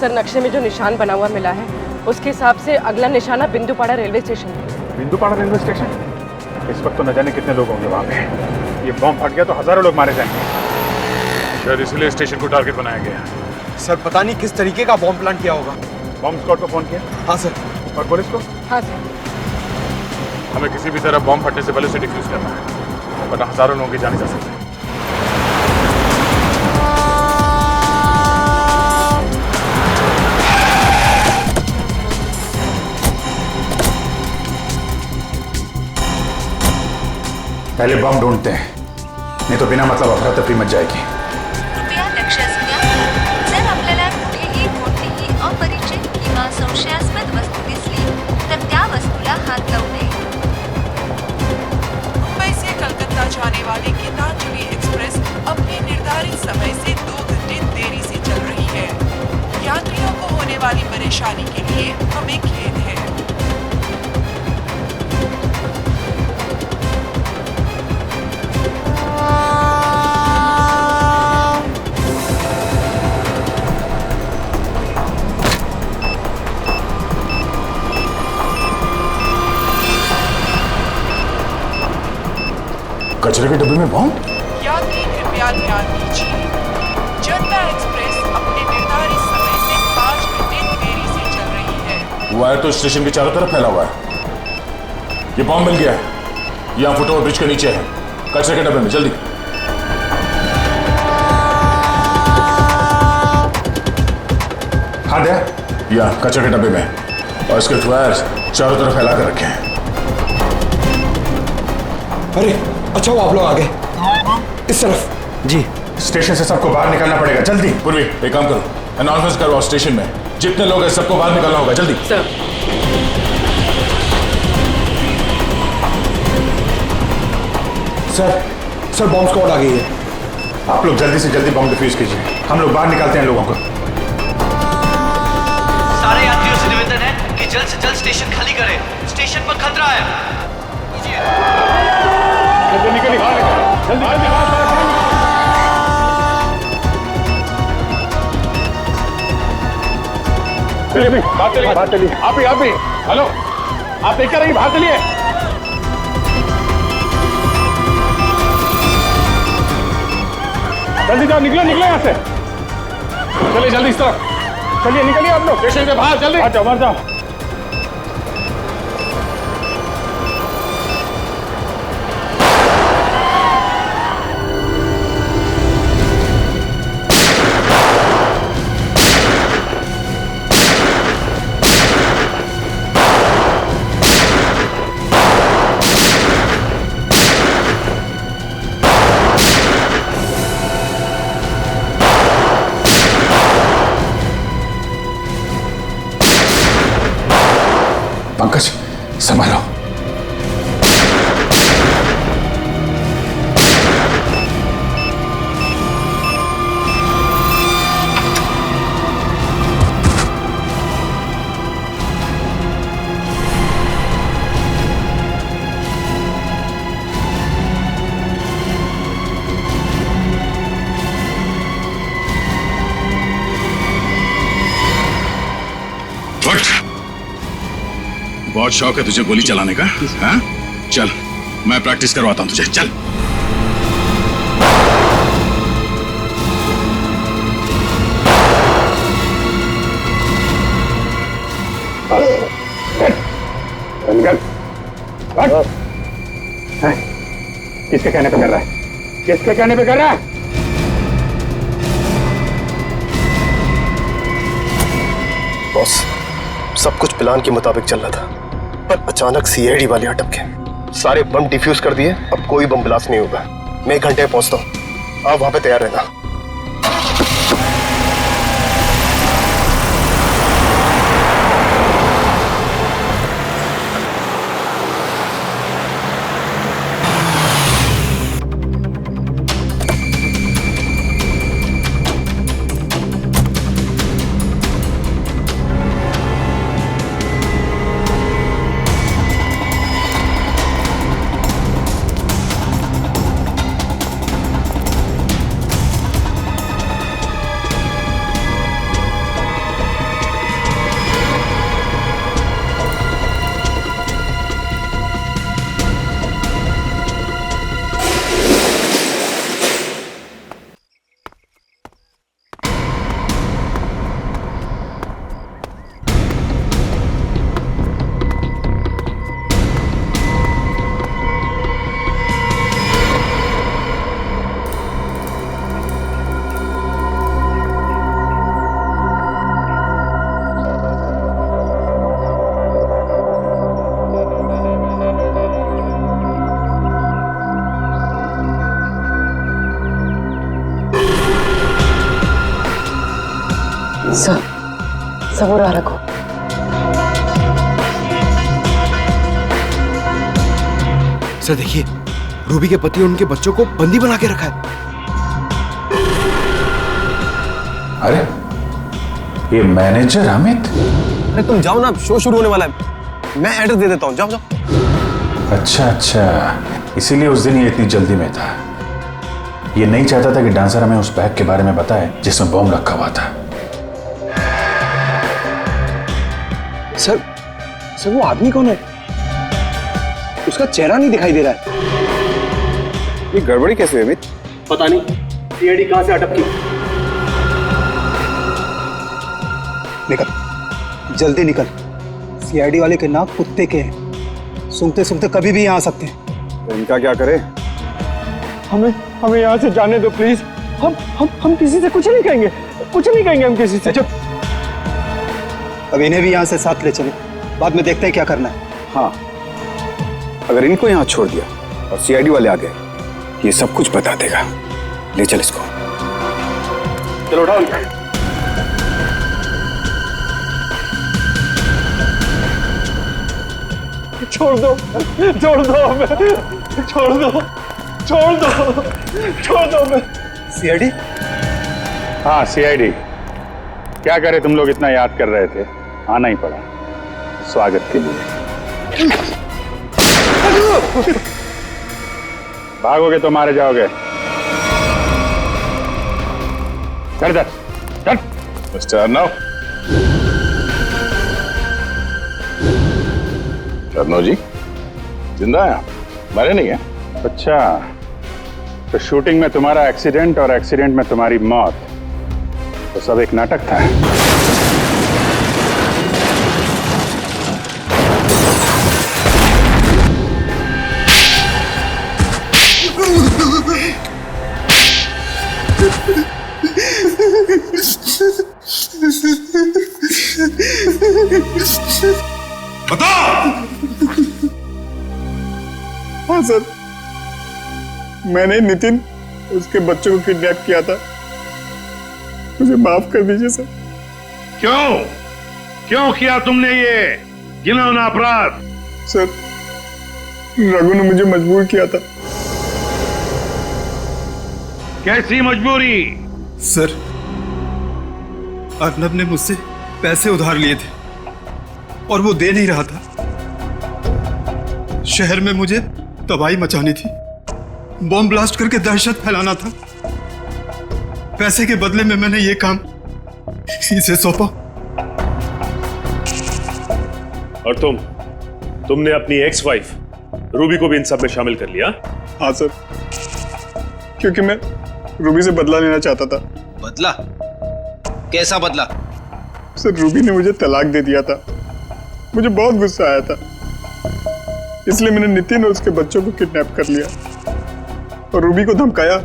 सर नक्शे में जो निशान बना हुआ मिला है उसके हिसाब से अगला निशाना बिंदुपाड़ा रेलवे स्टेशन है। बिंदुपाड़ा रेलवे स्टेशन? इस वक्त तो न जाने कितने लोग होंगे वहां पे। ये बॉम्ब फट गया तो हजारों लोग मारे जाएंगे। शायद इसलिए स्टेशन को टारगेट बनाया गया। सर पता नहीं किस तरीके का बॉम्ब प्लान किया होगा। बॉम्ब स्क्वाड को फोन किया? हाँ सर। और पुलिस को? हाँ सर। हमें किसी भी तरह बॉम्ब फटने से पहले उसे डिफ्यूज करना है, वरना हजारों लोगों की जाने जा सकती है। पहले बम ढूंढते हैं, नहीं तो बिना मतलब अफरा-तफरी मच जाएगी। कृपया लक्ष असू द्या। जर आपल्याला कुठेही कोणतीही अपरिचित किंवा संशयास्पद वस्तू दिसली तर त्या वस्तूला हात लावू नये। मुंबई से कलकत्ता जाने वाली गीतांजलि एक्सप्रेस अपने निर्धारित समय से 2 घंटे देरी से चल रही है। यात्रियों को होने वाली परेशानी के लिए हमें खेद है। कचरे के डब्बे में बॉम्ब? यात्री कृपया ध्यान दीजिए, जनता एक्सप्रेस अपने निर्धारित समय से 5 घंटे देरी से चल रही है। वायर तो स्टेशन के चारों तरफ फैला हुआ है। ये बॉम्ब मिल गया है, यहाँ फुटओवर ब्रिज के नीचे है, कचरे के डब्बे में। जल्दी। हाँ दे, यहाँ कचरे के डब्बे में, और इसके वायर चारों तरफ फैला कर रखे हैं। अरे अच्छा वो आप लोग आ गए। इस तरफ। जी। स्टेशन से सबको बाहर निकलना पड़ेगा, जल्दी। पूर्वी एक काम करो, अनाउंसमेंट करो स्टेशन में, जितने लोग हैं सबको बाहर निकलना होगा, जल्दी। सर। सर बॉम्ब स्क्वाड आ गई है। आप लोग जल्दी से जल्दी बॉम्ब डिफ्यूज कीजिए, हम लोग बाहर निकालते हैं लोगों को। सारे यात्रियों से निवेदन है कि जल्द से जल्द स्टेशन खाली करें, स्टेशन पर खतरा है। निकलिए बाहर, जल्दी बाहर चलिए। आप ही हेलो, आप देख कर रहिए, बाहर चलिए। जल्दी जाओ, निकलो यहाँ से। चलिए जल्दी इस तरफ, चलिए निकलिए आप लोग स्टेशन से बाहर, जल्दी बाहर जाओ। पंकज संभालो। बहुत शौक है तुझे गोली चलाने का, हाँ? चल मैं प्रैक्टिस करवाता हूँ तुझे, चल। किसके कहने पे कर रहा है? किसके कहने पे कर रहा है? बॉस, सब कुछ प्लान के मुताबिक चल रहा था, पर अचानक सीआईडी वाले अटक गए। सारे बम डिफ्यूज कर दिए, अब कोई बम ब्लास्ट नहीं होगा। मैं 1 घंटे में पहुंचता हूँ, आप वहां पे तैयार रहना। सबूर आ रखो। सर देखिए, रूबी के पति और उनके बच्चों को बंदी बना के रखा है। अरे ये मैनेजर अमित? अरे तुम जाओ ना, शो शुरू होने वाला है। मैं एड्रेस दे देता हूँ, जाओ जाओ। अच्छा, इसीलिए उस दिन ये इतनी जल्दी में था। ये नहीं चाहता था कि डांसर हमें उस बैग के बारे में बताए जिसमें बॉम्ब रखा हुआ था। सर वो आदमी कौन है? उसका चेहरा नहीं दिखाई दे रहा है। ये गड़बड़ी कैसे हुई अमित? पता नहीं, सीआईडी कहां से अटक की। निकल, जल्दी निकल। सीआईडी वाले के नाक कुत्ते के हैं, सूंघते सूंघते कभी भी यहाँ आ सकते हैं। तो इनका क्या करे? हमें यहाँ से जाने दो प्लीज। हम किसी से कुछ नहीं कहेंगे, कुछ नहीं कहेंगे हम किसी से। अब इन्हें भी यहाँ से साथ ले चलो, बाद में देखते हैं क्या करना है। हाँ, अगर इनको यहाँ छोड़ दिया और सीआईडी वाले आ गए, ये सब कुछ बता देगा। ले चल इसको। चलो उठाओ। छोड़ दो हमें, छोड़ दो, छोड़ दो हमें। सीआईडी? हाँ सीआईडी। क्या करे, तुम लोग इतना याद कर रहे थे, आना ही पड़ा स्वागत के लिए। भागोगे तो मारे जाओगे। चल चल चल। मिस्टर अर्नव। अर्नव जी जिंदा है? मरे नहीं है? अच्छा, तो शूटिंग में तुम्हारा एक्सीडेंट और एक्सीडेंट में तुम्हारी मौत, तो सब एक नाटक था। बता। हाँ सर, मैंने नितिन उसके बच्चों को किडनैप किया था, मुझे माफ कर दीजिए सर। क्यों किया तुमने ये घिनौना अपराध? सर, रघु ने मुझे मजबूर किया था। कैसी मजबूरी? सर, अर्नब ने मुझसे पैसे उधार लिए थे और वो दे नहीं रहा था। शहर में मुझे तबाही मचानी थी, बॉम्ब ब्लास्ट करके दहशत फैलाना था। पैसे के बदले में मैंने ये काम इसे सौंपा। और तुमने अपनी एक्स वाइफ रूबी को भी इन सब में शामिल कर लिया? हाँ सर, क्योंकि मैं रूबी से बदला लेना चाहता था। बदला? कैसा बदला? सर, रूबी ने मुझे तलाक दे दिया था। मुझे बहुत गुस्सा आया था, इसलिए मैंने नितिन और उसके बच्चों को किडनैप कर लिया और रूबी को धमकाया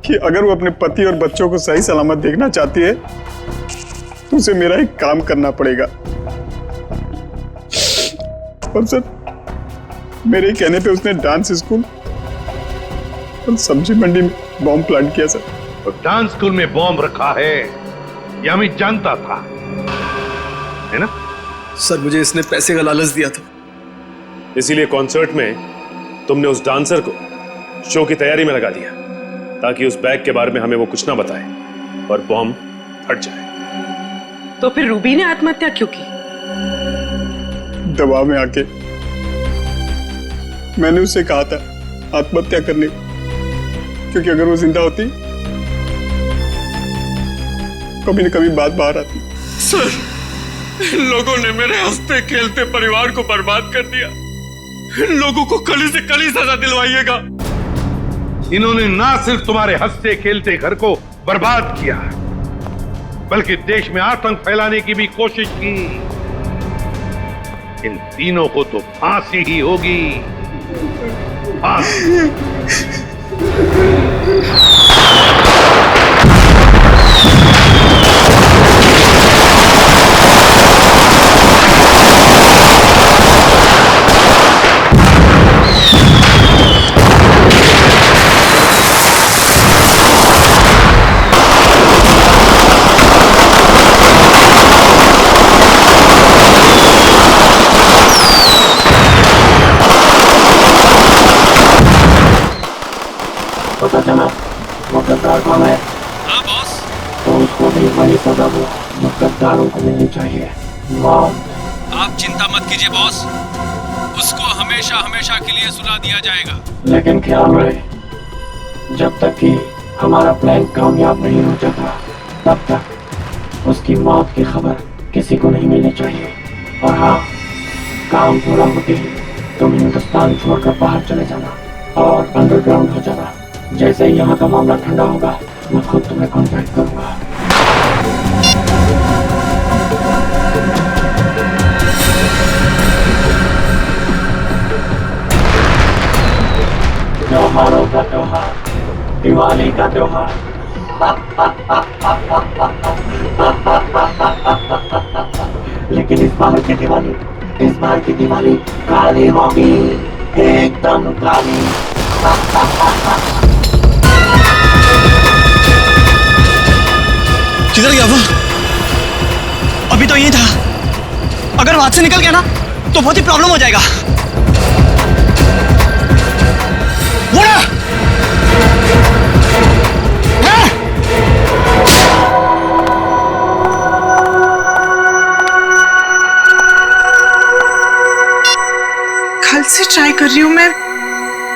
कि अगर वो अपने पति और बच्चों को सही सलामत देखना चाहती है तो उसे मेरा एक काम करना पड़ेगा। और सर, मेरे कहने पे उसने डांस स्कूल और सब्जी मंडी में बॉम्ब प्लांट किया सर। तो डांस स्कूल में बॉम्ब रखा है यह मैं जानता था, है ना? सर, मुझे इसने पैसे का लालच दिया था। इसीलिए कॉन्सर्ट में तुमने उस डांसर को शो की तैयारी में लगा दिया ताकि उस बैग के बारे में हमें वो कुछ ना बताए और बॉम्ब फट जाए। तो फिर रूबी ने आत्महत्या क्यों की? दबाव में आके मैंने उससे कहा था आत्महत्या करने, क्योंकि अगर वो जिंदा होती कभी न कभी बात बाहर आती। सर, इन लोगों ने मेरे हंसते खेलते परिवार को बर्बाद कर दिया। इन लोगों को कली से कली सजा दिलवाइएगा। इन्होंने ना सिर्फ तुम्हारे हंसते खेलते घर को बर्बाद किया, बल्कि देश में आतंक फैलाने की भी कोशिश की। इन तीनों को तो फांसी ही होगी, फांसी। पता चला वो गद्दार कौन है? हाँ बॉस। तो उसको भी वही सजा दो जो गद्दारों को मिलनी चाहिए, मौत। आप चिंता मत कीजिए बॉस, उसको हमेशा हमेशा के लिए सुला दिया जाएगा। लेकिन ख्याल रहे, जब तक कि हमारा प्लान कामयाब नहीं हो जाता तब तक उसकी मौत की खबर किसी को नहीं मिलनी चाहिए। और हाँ, काम पूरा होते ही तुम हिंदुस्तान छोड़कर बाहर चले जाना और अंडरग्राउंड हो जाना। जैसे ही यहाँ का मामला ठंडा होगा मैं खुद तुम्हें कांटेक्ट करूंगा। त्योहारों का त्योहार, दिवाली का त्योहार। लेकिन इस बार की दिवाली काली होगी, एकदम काली। किधर गया वो? अभी तो यही था। अगर वहां से निकल गया ना तो बहुत ही प्रॉब्लम हो जाएगा। कल से ट्राई कर रही हूँ मैं।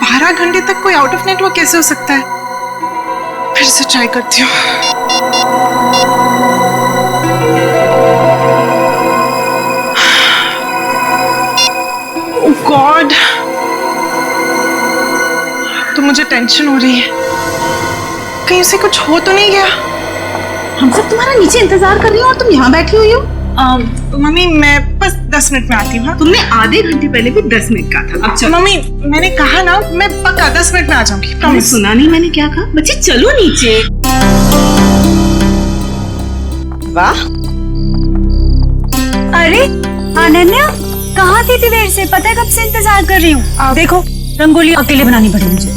12 घंटे तक कोई आउट ऑफ नेटवर्क कैसे हो सकता है? फिर से ट्राई करती हूँ। ओह गॉड, तो मुझे टेंशन हो रही है, कहीं उसे कुछ हो तो नहीं गया। हम सब तुम्हारा नीचे इंतजार कर रही हो और तुम यहाँ बैठी हुई हो। मम्मी मैं बस 10 मिनट में आती हूँ। तुमने आधे घंटे पहले भी 10 मिनट कहा था। अब चलो। मम्मी मैंने कहा ना, मैं पक्का 10 मिनट में आ जाऊंगी। तुमने सुना नहीं मैंने क्या कहा? बच्चे चलो नीचे। वाह, अरे अनन्या, कहाँ थी इतनी देर से? पता है कब से इंतजार कर रही हूँ। देखो, रंगोली अकेले बनानी पड़ी मुझे।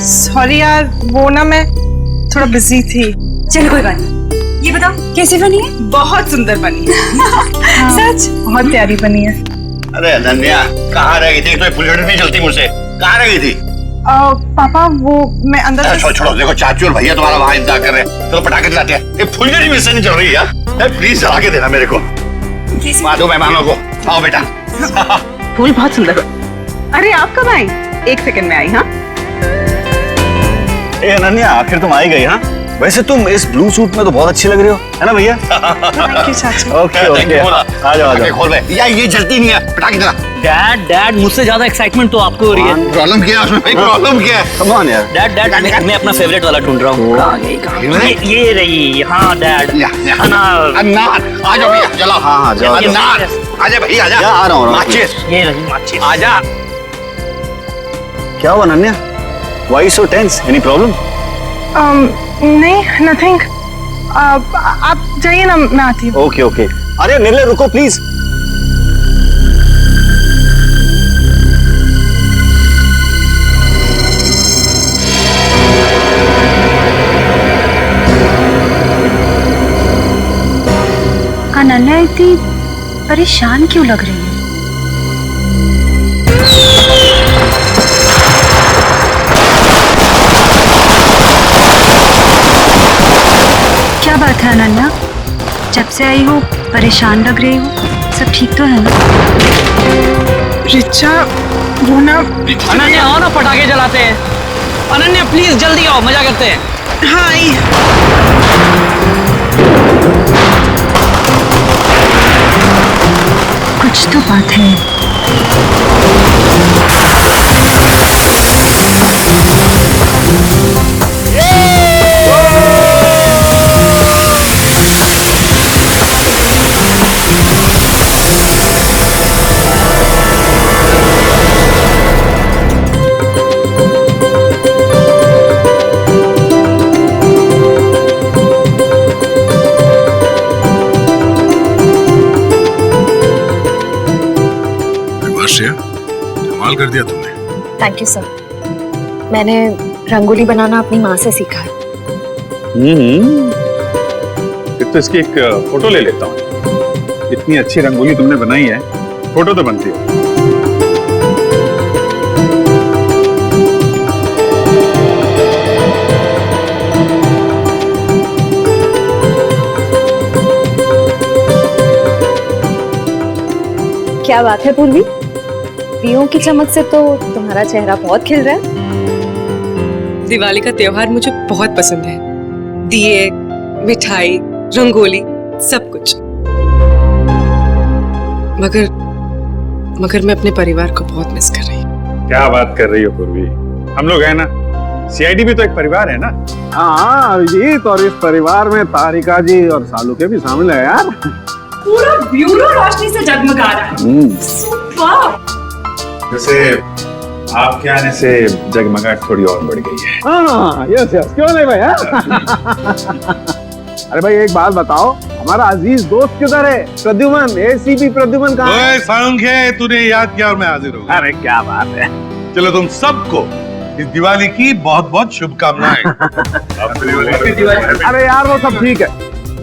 सॉरी यार, वो ना मैं थोड़ा बिजी थी। चलो कोई बात नहीं। ये बताओ कैसी बनी है? बहुत सुंदर बनी है। सच बहुत प्यारी बनी है। अरे अनन्या, कहाँ रह गई थी? तो फुलझड़ी नहीं चलती मुझसे। कहाँ रह गई थी? पापा वो मैं अंदर। छोड़ो, देखो चाचू और भैया तुम्हारा वहाँ इंतजार कर रहे हैं। चलो पटाखे चलाते हैं। ये फुलझड़ी में से नहीं चल रही यार। प्लीज जला के देना मेरे को। माधो मेहमानों को। आओ बेटा। फूल बहुत सुंदर। अरे आप कब आई? 1 सेकंड में आई। हाँ ए अनन्या, आखिर तुम आई गई। हाँ वैसे तुम इस ब्लू सूट में तो बहुत अच्छी लग रही हो, है ना भैया? थैंक यू चाचा। ओके ओके, आ जाओ आ जाओ। खोल भाई, यार ये जल्दी नहीं है, पटाखे जला। डैड मुझसे ज्यादा एक्साइटमेंट तो आपको हो रही है। प्रॉब्लम क्या है उसमें भाई, प्रॉब्म क्या है? कम ऑन यार। डैड मैं अपना फेवरेट वाला ढूंढ रहा हूँ। ये रही, हाँ डैड। अनार। आ जाओ भैया, जलाओ। हाँ जाओ। अनार, आजा भाई आजा। आ रहा हूँ। माचिस। ये रही माचिस। आजा। क्या हुआ Ananya? Why so tense? Any problem? नहीं, नथिंग। आप जाइए ना, मैं आती हूँ। Okay okay. अरे निर्ले रुको प्लीज। अनन्या इतनी परेशान क्यों लग रही है? क्या बात है अनन्या? जब से आई हो परेशान लग रही हो, सब ठीक तो है ना? रिचा, वो ना। अनन्या आओ ना, पटाखे जलाते हैं। अनन्या प्लीज जल्दी आओ, मजा करते हैं। हाँ आई। कुछ तो बात है। कमाल कर दिया तुमने। Thank you sir. मैंने रंगोली बनाना अपनी माँ से सीखा है। फिर तो इसकी एक फोटो ले लेता हूँ। इतनी अच्छी रंगोली तुमने बनाई है, फोटो तो बनती है। क्या बात है पूर्वी, दियों की चमक से तो तुम्हारा चेहरा बहुत खिल रहा है। दिवाली का त्योहार मुझे बहुत पसंद है। दिए, मिठाई, रंगोली, सब कुछ। मगर मैं अपने परिवार को बहुत मिस कर रही हूँ। क्या बात कर रही हो पूर्वी? हम लोग है ना, सीआईडी भी तो एक परिवार है ना। हाँ अभिजीत, और इस परिवार में तारिका जी और सालू के भी शामिल है यार। पूरा ब्यूरो रोशनी से जगमगा रहा है। सुपर। जैसे आपके आने से जगमगाहट थोड़ी और बढ़ गई है। हाँ यस यस, क्यों नहीं भाई? अरे भाई एक बात बताओ, हमारा अजीज दोस्त किधर है? प्रद्युमन, एसीपी प्रद्युमन कहाँ है? सालुंखे, तूने याद किया और मैं हाजिर हो गया। अरे क्या बात है। चलो तुम सबको इस दिवाली की बहुत बहुत शुभकामनाएं। अरे यार वो सब ठीक है,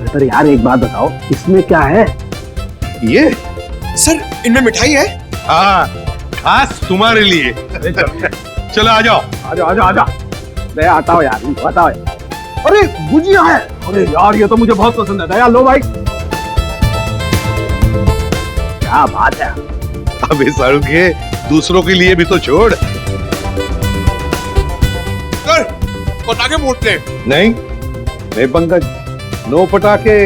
पर यार एक बात बताओ, इसमें क्या है? ये सर, इनमें मिठाई है। हाँ, खास तुम्हारे लिए। चलो आ जाओ। आजा। ले आता हो यार, बताओ। अरे गुजिया है। अरे यार ये तो मुझे बहुत पसंद है। दया लो भाई। क्या बात है। अबे सालुंखे, दूसरों के लिए भी तो छोड़। सर, पटाखे फूटते। नहीं पंकज, नो पटाखे।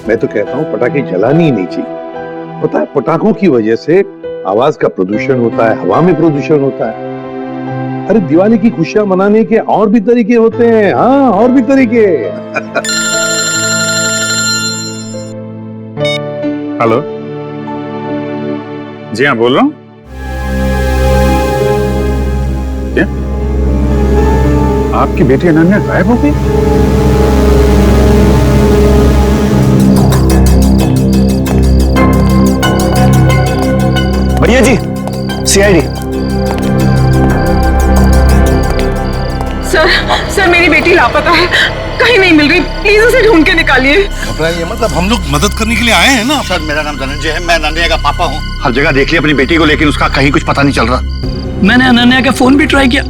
मैं तो कहता हूँ पटाखे जलानी ही नहीं चाहिए। पता है, पटाखों की वजह से आवाज का प्रदूषण होता है, हवा में प्रदूषण होता है। अरे दिवाली की खुशियां मनाने के और भी तरीके होते हैं। हाँ, और भी तरीके। हेलो जी, हाँ बोल रहा हूँ। क्या आपकी बेटी अनन्या गायब हो गई? भैया जी, सीआईडी। सर मेरी बेटी लापता है, कहीं नहीं मिल रही। प्लीज उसे ढूंढ के निकालिए। घबराइए मत, अब हम लोग मदद करने के लिए आए हैं ना। सर मेरा नाम धनंजय है, मैं अनन्या का पापा हूँ। हर जगह देख लिया अपनी बेटी को, लेकिन उसका कहीं कुछ पता नहीं चल रहा। मैंने अनन्या का फोन भी ट्राई किया,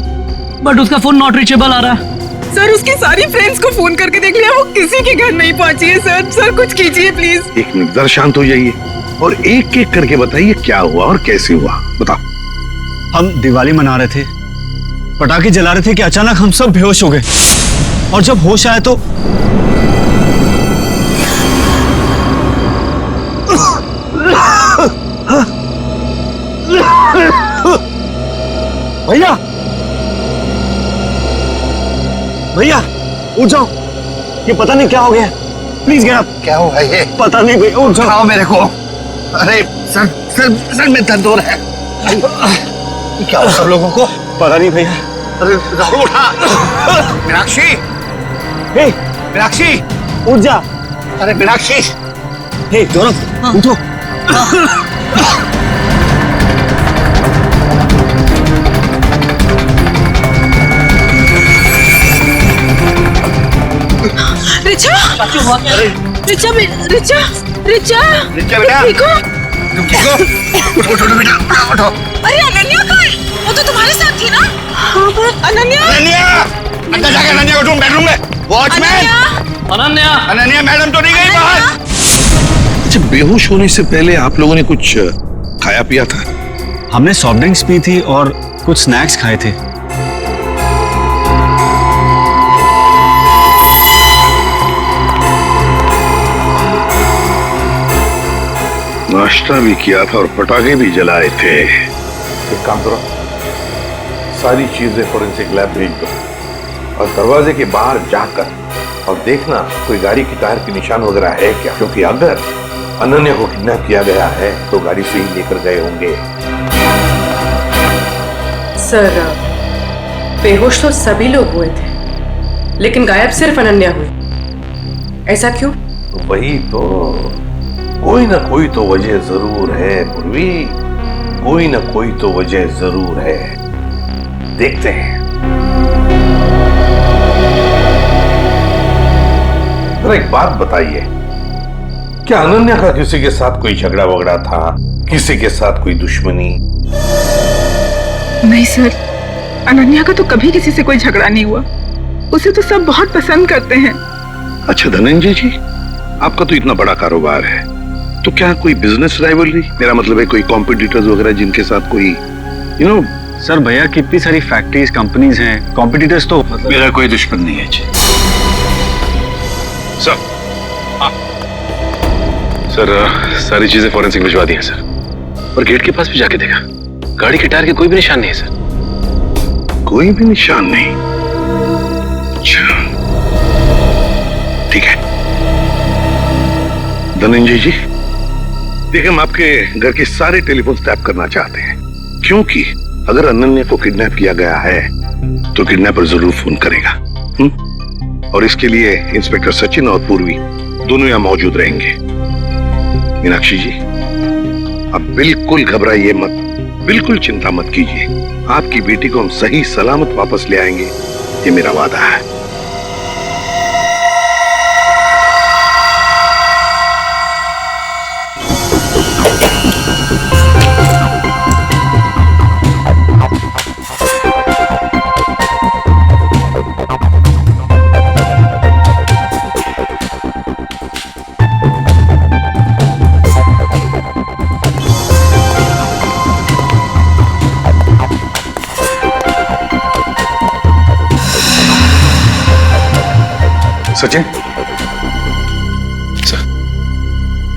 बट उसका फोन नॉट रीचेबल आ रहा है। सर उसकी सारी फ्रेंड्स को फोन करके देख लिया, वो किसी के घर नहीं पहुंची है। सर कुछ कीजिए प्लीज। एक मिनट, जरा शांत हो जाइए और एक एक करके बताइए क्या हुआ और कैसे हुआ। बताओ। हम दिवाली मना रहे थे, पटाखे जला रहे थे कि अचानक हम सब बेहोश हो गए। और जब होश आया तो भैया भैया उठ जाओ, ये पता नहीं क्या हो गया, प्लीज गेट अप। क्या हुआ ये? पता नहीं भैया, उठ जाओ मेरे को। अरे सर में दर्द हो रहा है। क्या हुआ सब लोगों को? पता नहीं भैया। अरे राहुल उठा। मीनाक्षी, मीनाक्षी उठ जा। अरे मीनाक्षी, गौरव उठो। रिचा, रिचा, रिचा, रिचा, रिचा बेटा, ठीक हो? उठो बेटा, उठो। अरे अनन्या कहाँ है? वो तो तुम्हारे साथ थी ना? हाँ पर अनन्या, अंदर जाके अनन्या को ढूंढ, बेडरूम में। वॉचमैन, अनन्या मैडम तो नहीं गई बाहर? अच्छा, बेहोश होने से पहले आप लोगों ने कुछ खाया पिया था? हमने सॉफ्ट ड्रिंक्स पी थी और कुछ स्नैक्स खाए थे। नाश्ता भी किया था और पटाखे भी जलाए थे। एक काम करो, सारी चीजें फोरेंसिक लैब भेज दो और दरवाजे के बाहर जाकर और देखना कोई गाड़ी की टायर के निशान वगैरह है क्या, क्योंकि अगर अनन्या को किडनैप किया गया है तो गाड़ी से ही लेकर गए होंगे। सर, बेहोश तो सभी लोग हुए थे, लेकिन गायब सिर्फ अनन्या हुई। ऐसा क्यों? वही तो, कोई ना कोई तो वजह जरूर है पूर्वी, कोई ना कोई तो वजह जरूर है। देखते हैं। तो एक बात बताइए, क्या अनन्या का किसी के साथ कोई झगड़ा वगड़ा था, किसी के साथ कोई दुश्मनी? नहीं सर, अनन्या का तो कभी किसी से कोई झगड़ा नहीं हुआ। उसे तो सब बहुत पसंद करते हैं। अच्छा धनंजय जी, आपका तो इतना बड़ा कारोबार है, तो क्या कोई बिजनेस राइवलरी, मेरा मतलब है कोई कॉम्पिटिटर्स वगैरह जिनके साथ कोई सर भैया की इतनी सारी फैक्ट्रीज कंपनीज हैं, कॉम्पिटिटर्स तो मतलब मेरा कोई दुश्मन नहीं है जी। सर सारी चीजें फॉरेंसिक भिजवा दी हैं सर, और गेट के पास भी जाके देखा, गाड़ी के टायर के कोई भी निशान नहीं है सर। कोई भी निशान नहीं? अच्छा ठीक है धनंजय जी, देखिए हम आपके घर के सारे टेलीफोन टैप करना चाहते हैं, क्योंकि अगर अनन्या को किडनैप किया गया है तो किडनैपर जरूर फोन करेगा। और इसके लिए इंस्पेक्टर सचिन और पूर्वी दोनों यहां मौजूद रहेंगे। मीनाक्षी जी, आप बिल्कुल घबराइए मत, बिल्कुल चिंता मत कीजिए, आपकी बेटी को हम सही सलामत वापस ले आएंगे, ये मेरा वादा है। सचिन, सर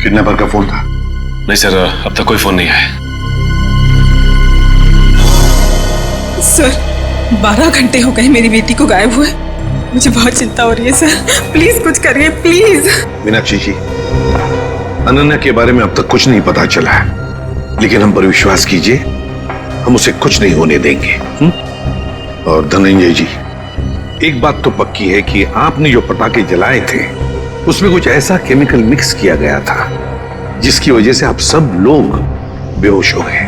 किडनैपर का फोन था? नहीं सर, अब तक कोई फोन नहीं आया। सर 12 घंटे हो गए मेरी बेटी को गायब हुए, मुझे बहुत चिंता हो रही है सर, प्लीज कुछ करिए प्लीज। मीनाक्षी जी, अनन्या के बारे में अब तक कुछ नहीं पता चला है, लेकिन हम पर विश्वास कीजिए, हम उसे कुछ नहीं होने देंगे। और धनंजय जी, एक बात तो पक्की है कि आपने जो पटाखे जलाए थे उसमें कुछ ऐसा केमिकल मिक्स किया गया था जिसकी वजह से आप सब लोग बेहोश हो गए।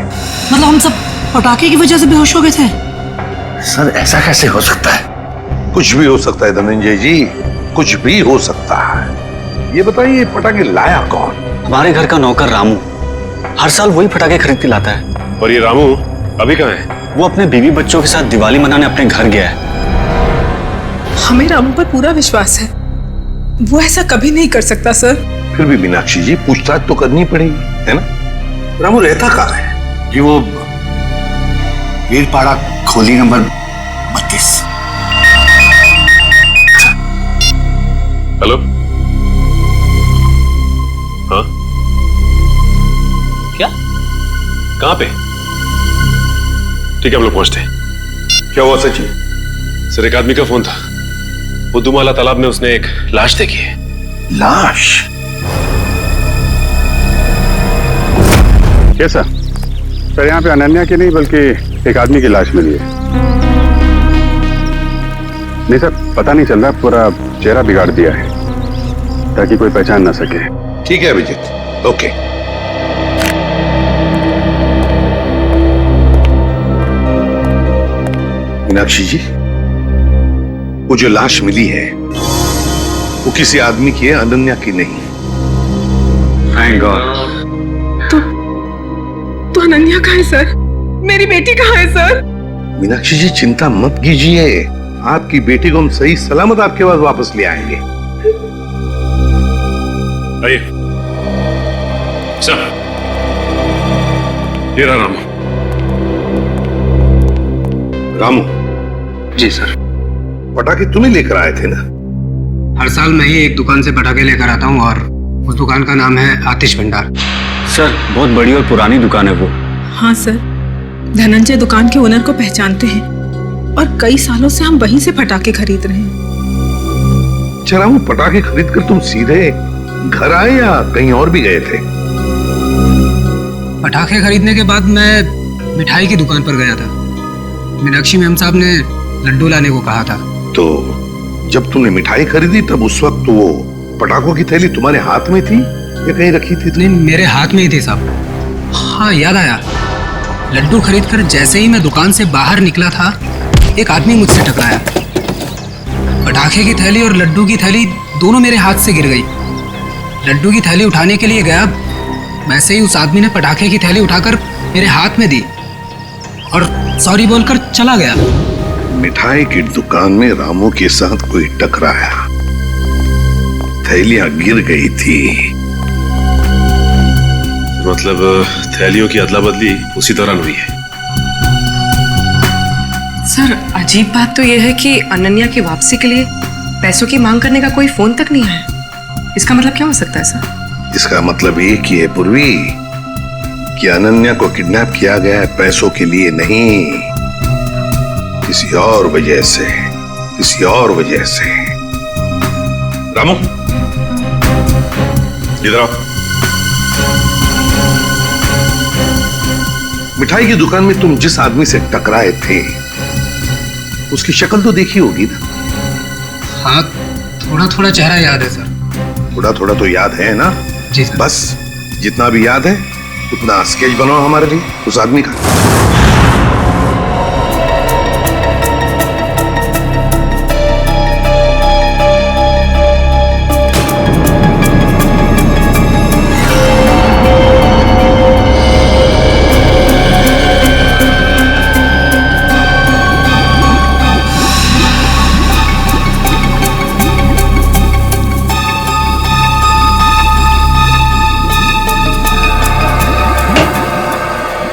मतलब हम सब पटाखे की वजह से बेहोश हो गए थे? सर ऐसा कैसे हो सकता है? कुछ भी हो सकता है धनंजय जी, कुछ भी हो सकता है। ये बताइए पटाखे लाया कौन? हमारे घर का नौकर रामू, हर साल वही पटाखे खरीद के लाता है। और ये रामू अभी कहाँ है? वो अपने बीवी बच्चों के साथ दिवाली मनाने अपने घर गया है। हमें रामू पर पूरा विश्वास है, वो ऐसा कभी नहीं कर सकता सर। फिर भी मीनाक्षी जी, पूछताछ तो करनी पड़ेगी, है ना? रामू रहता कहाँ है? जी वो वीरपाड़ा खोली नंबर 32। हेलो। हाँ क्या? कहाँ पे? ठीक है, हम लोग पहुंचते हैं। क्या हुआ सचिन? सर, एक आदमी का फोन था। बुद्धूमाला तालाब में उसने एक लाश देखी है। लाश? कैसा सर? यहाँ पे अनन्या की नहीं बल्कि एक आदमी की लाश मिली है। नहीं सर, पता नहीं चल रहा, पूरा चेहरा बिगाड़ दिया है ताकि कोई पहचान ना सके। ठीक है अभिजीत, ओके। मीनाक्षी जी, वो जो लाश मिली है वो किसी आदमी की है, अनन्या की नहीं। Thank God. तो अनन्या कहाँ है सर? मेरी बेटी कहाँ है सर? मीनाक्षी जी, चिंता मत कीजिए, आपकी बेटी को हम सही सलामत आपके पास वापस ले आएंगे। आइए सर, ये रहा रामू। रामू जी सर। पटाखे तुम्हें लेकर आए थे ना? हर साल मैं ही एक दुकान से पटाखे लेकर आता हूँ और उस दुकान का नाम है आतिश भंडार। सर, बहुत बड़ी और पुरानी दुकान है वो। हाँ सर, धनंजय दुकान के ओनर को पहचानते हैं और कई सालों से हम वहीं से पटाखे खरीद रहे हैं। अच्छा रामू, पटाखे खरीद कर तुम सीधे घर आए या कहीं और भी गए थे? पटाखे खरीदने के बाद मैं मिठाई की दुकान पर गया था। मीनाक्षी मैम साहब ने लड्डू लाने को कहा था। तो जब तुमने मिठाई खरीदी तब उस वक्त वो पटाखों की थैली तुम्हारे हाथ में थी या कहीं रखी थी? नहीं, मेरे हाथ में ही थी साहब। हाँ, याद आया, लड्डू खरीदकर जैसे ही मैं दुकान से बाहर निकला था, एक आदमी मुझसे टकराया। पटाखे की थैली और लड्डू की थैली दोनों मेरे हाथ से गिर गई। लड्डू की थैली उठाने के लिए गया, वैसे ही उस आदमी ने पटाखे की थैली उठाकर मेरे हाथ में दी और सॉरी बोलकर चला गया। मिठाई की दुकान में रामू के साथ कोई टकराया, थैलियां गिर गई थी। मतलब थैलियों की अदला बदली उसी दौरान हुई है। सर, अजीब बात तो यह है कि अनन्या की वापसी के लिए पैसों की मांग करने का कोई फोन तक नहीं आया। इसका मतलब क्या हो सकता है सर? इसका मतलब एक ही है पूर्वी, कि अनन्या को किडनैप किया गया है पैसों के लिए नहीं, किसी और वजह से, किसी और वजह से। रामू, इधर आओ। मिठाई की दुकान में तुम जिस आदमी से टकराए थे उसकी शक्ल तो देखी होगी ना? हाँ, थोड़ा थोड़ा चेहरा याद है सर। थोड़ा थोड़ा तो याद है ना? जी सर। बस जितना भी याद है उतना स्केच बनाओ हमारे लिए उस आदमी का।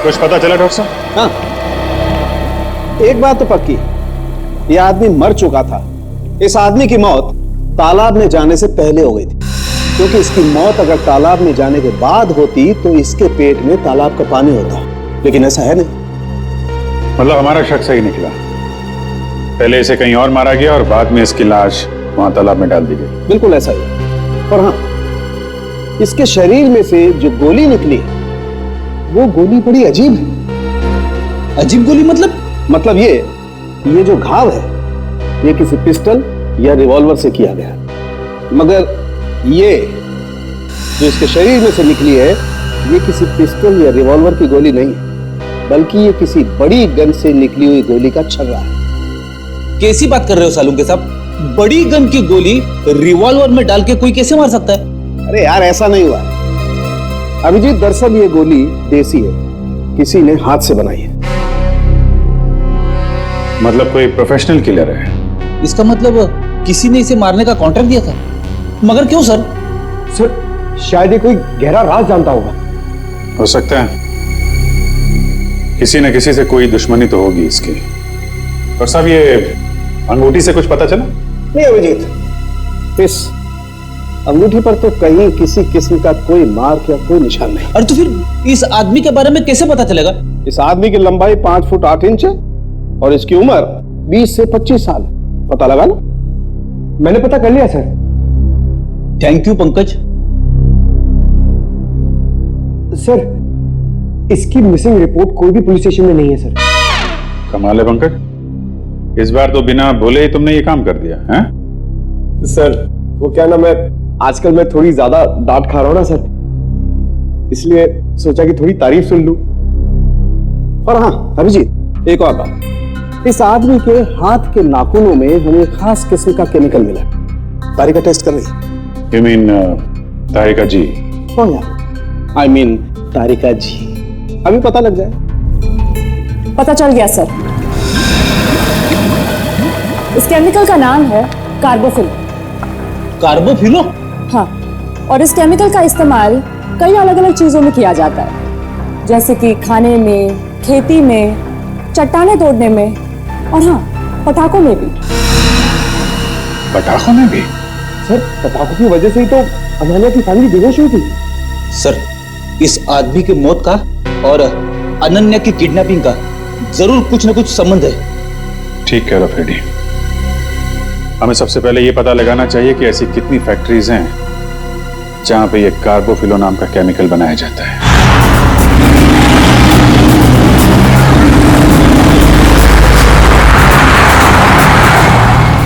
कुछ पता चला डॉक्टर साहब? हाँ, एक बात तो पक्की, ये आदमी मर चुका था। इस आदमी की मौत तालाब में जाने से पहले हो गई थी, क्योंकि इसकी मौत अगर तालाब में जाने के बाद होती तो इसके पेट में तालाब का पानी होता, लेकिन ऐसा है नहीं। मतलब हमारा शक सही निकला, पहले इसे कहीं और मारा गया और बाद में इसकी लाश वहां तालाब में डाल दी गई। बिल्कुल ऐसा ही। और हाँ, इसके शरीर में से जो गोली निकली वो गोली बड़ी अजीब है। अजीब गोली मतलब ये जो घाव है ये किसी पिस्टल या रिवॉल्वर से किया गया है, मगर ये जो इसके शरीर में से निकली है ये किसी पिस्टल या रिवॉल्वर की गोली नहीं है, बल्कि ये किसी बड़ी गन से निकली हुई गोली का छर्रा है। कैसी बात कर रहे हो सालुंके साहब? बड़ी गन की गोली रिवॉल्वर में डाल के कोई कैसे मार सकता है? अरे यार, ऐसा नहीं हुआ अभिजीत। दरअसल ये गोली देसी है, किसी ने हाथ से बनाई है। मतलब कोई प्रोफेशनल किलर है? इसका मतलब किसी ने इसे मारने का कॉन्ट्रैक्ट दिया था, मगर क्यों सर? सर, शायद ये कोई गहरा राज जानता होगा। हो सकता है, किसी न किसी से कोई दुश्मनी तो होगी इसकी। और साहब, ये अंगूठी से कुछ पता चला? नहीं अभिजीत, इस अंगूठी पर तो कहीं किसी किस्म का कोई मार्क या कोई निशान नहीं। अरे तो फिर इस आदमी के बारे में कैसे पता चलेगा? इस आदमी की लंबाई 5 फुट 8 इंच है और इसकी उम्र 20 से 25 साल। पता लगा ना? मैंने पता कर लिया sir. Thank you Pankaj. Sir, इसकी मिसिंग रिपोर्ट कोई भी पुलिस स्टेशन में नहीं है सर। कमाल है पंकज, इस बार तो बिना बोले ही तुमने ये काम कर दिया है? सर वो क्या ना, मैं आजकल मैं थोड़ी ज्यादा डांट खा रहा हूं ना सर, इसलिए सोचा कि थोड़ी तारीफ सुन लूं। और हाँ अभिजीत, एक और बात, इस आदमी के हाथ के नाखूनों में हमें खास किस्म का केमिकल मिला। तारिका टेस्ट कर रही। यू मीन तारिका जी? हाँ यार, आई मीन तारिका जी। अभी पता लग जाए। पता चल गया सर। इस केमिकल का नाम है कार्बोफिल। कार्बोफिलो? हाँ, और इस केमिकल का इस्तेमाल कई अलग अलग चीजों में किया जाता है, जैसे कि खाने में, खेती में, चट्टानें तोड़ने में और हाँ, पटाखों में भी। पटाखों में भी? सर पटाखों की वजह से ही तो अनन्या की फैमिली बेहोश हुई थी। सर, इस आदमी की मौत का और अनन्या की किडनैपिंग का जरूर कुछ न कुछ संबंध है। ठीक कह रहे हो फ्रेडी। हमें सबसे पहले ये पता लगाना चाहिए कि ऐसी कितनी फैक्ट्रीज हैं जहां पे ये कार्बोफिलो नाम का केमिकल बनाया जाता है।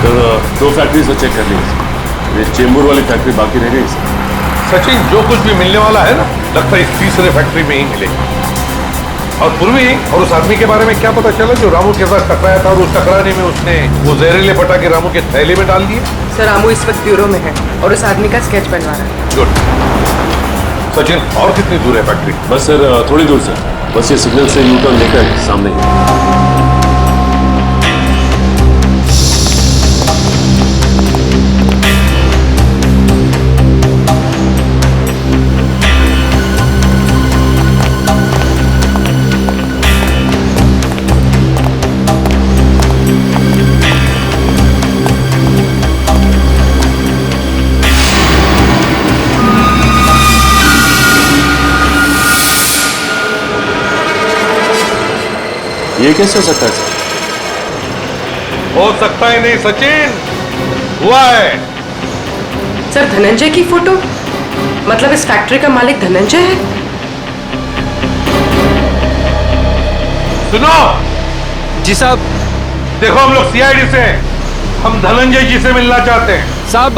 तो 2 फैक्ट्रीज चेक कर ली, ये चेंबूर वाली फैक्ट्री बाकी रह गई। सचिन, जो कुछ भी मिलने वाला है ना, लगता है इस तीसरे फैक्ट्री में ही मिलेगा। और पूर्वी और उस आदमी के बारे में क्या पता चला जो रामू के साथ टकराया था और उस टकराने में उसने वो जहरीले पटाखे रामू के थैले में डाल दिए? सर, रामू इस वक्त ब्यूरो में है और उस आदमी का स्केच बनवा रहा है। गुड। सचिन, और कितनी दूर है फैक्ट्री? बस सर थोड़ी दूर से, बस ये सिग्नल से यू टर्न लेकर सामने ही। ये कैसे हो सकता है सर? हो सकता है नहीं सचिन, हुआ है। सर, धनंजय की फोटो, मतलब इस फैक्ट्री का मालिक धनंजय है? सुनो जी साहब। देखो, हम लोग सीआईडी से हैं, हम धनंजय जी से मिलना चाहते हैं। साहब,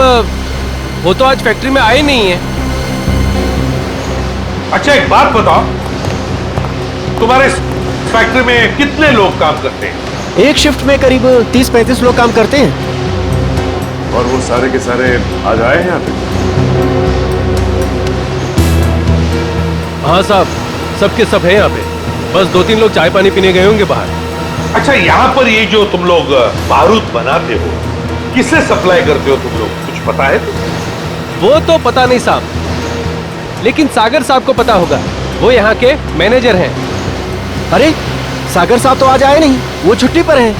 वो तो आज फैक्ट्री में आए नहीं है। अच्छा एक बात बताओ, तुम्हारे फैक्ट्री में कितने लोग काम करते हैं? एक शिफ्ट में करीब 30-35 लोग काम करते हैं। और वो सारे के सारे आज आए हैं यहाँ पे? हाँ साहब, सबके सब है यहाँ पे, बस 2-3 लोग चाय पानी पीने गए होंगे बाहर। अच्छा, यहाँ पर ये जो तुम लोग बारूद बनाते हो, किससे सप्लाई करते हो तुम लोग, कुछ पता है? वो तो पता नहीं साहब, लेकिन सागर साहब को पता होगा, वो यहाँ के मैनेजर हैं। अरे सागर साहब तो आज आए नहीं, वो छुट्टी पर हैं।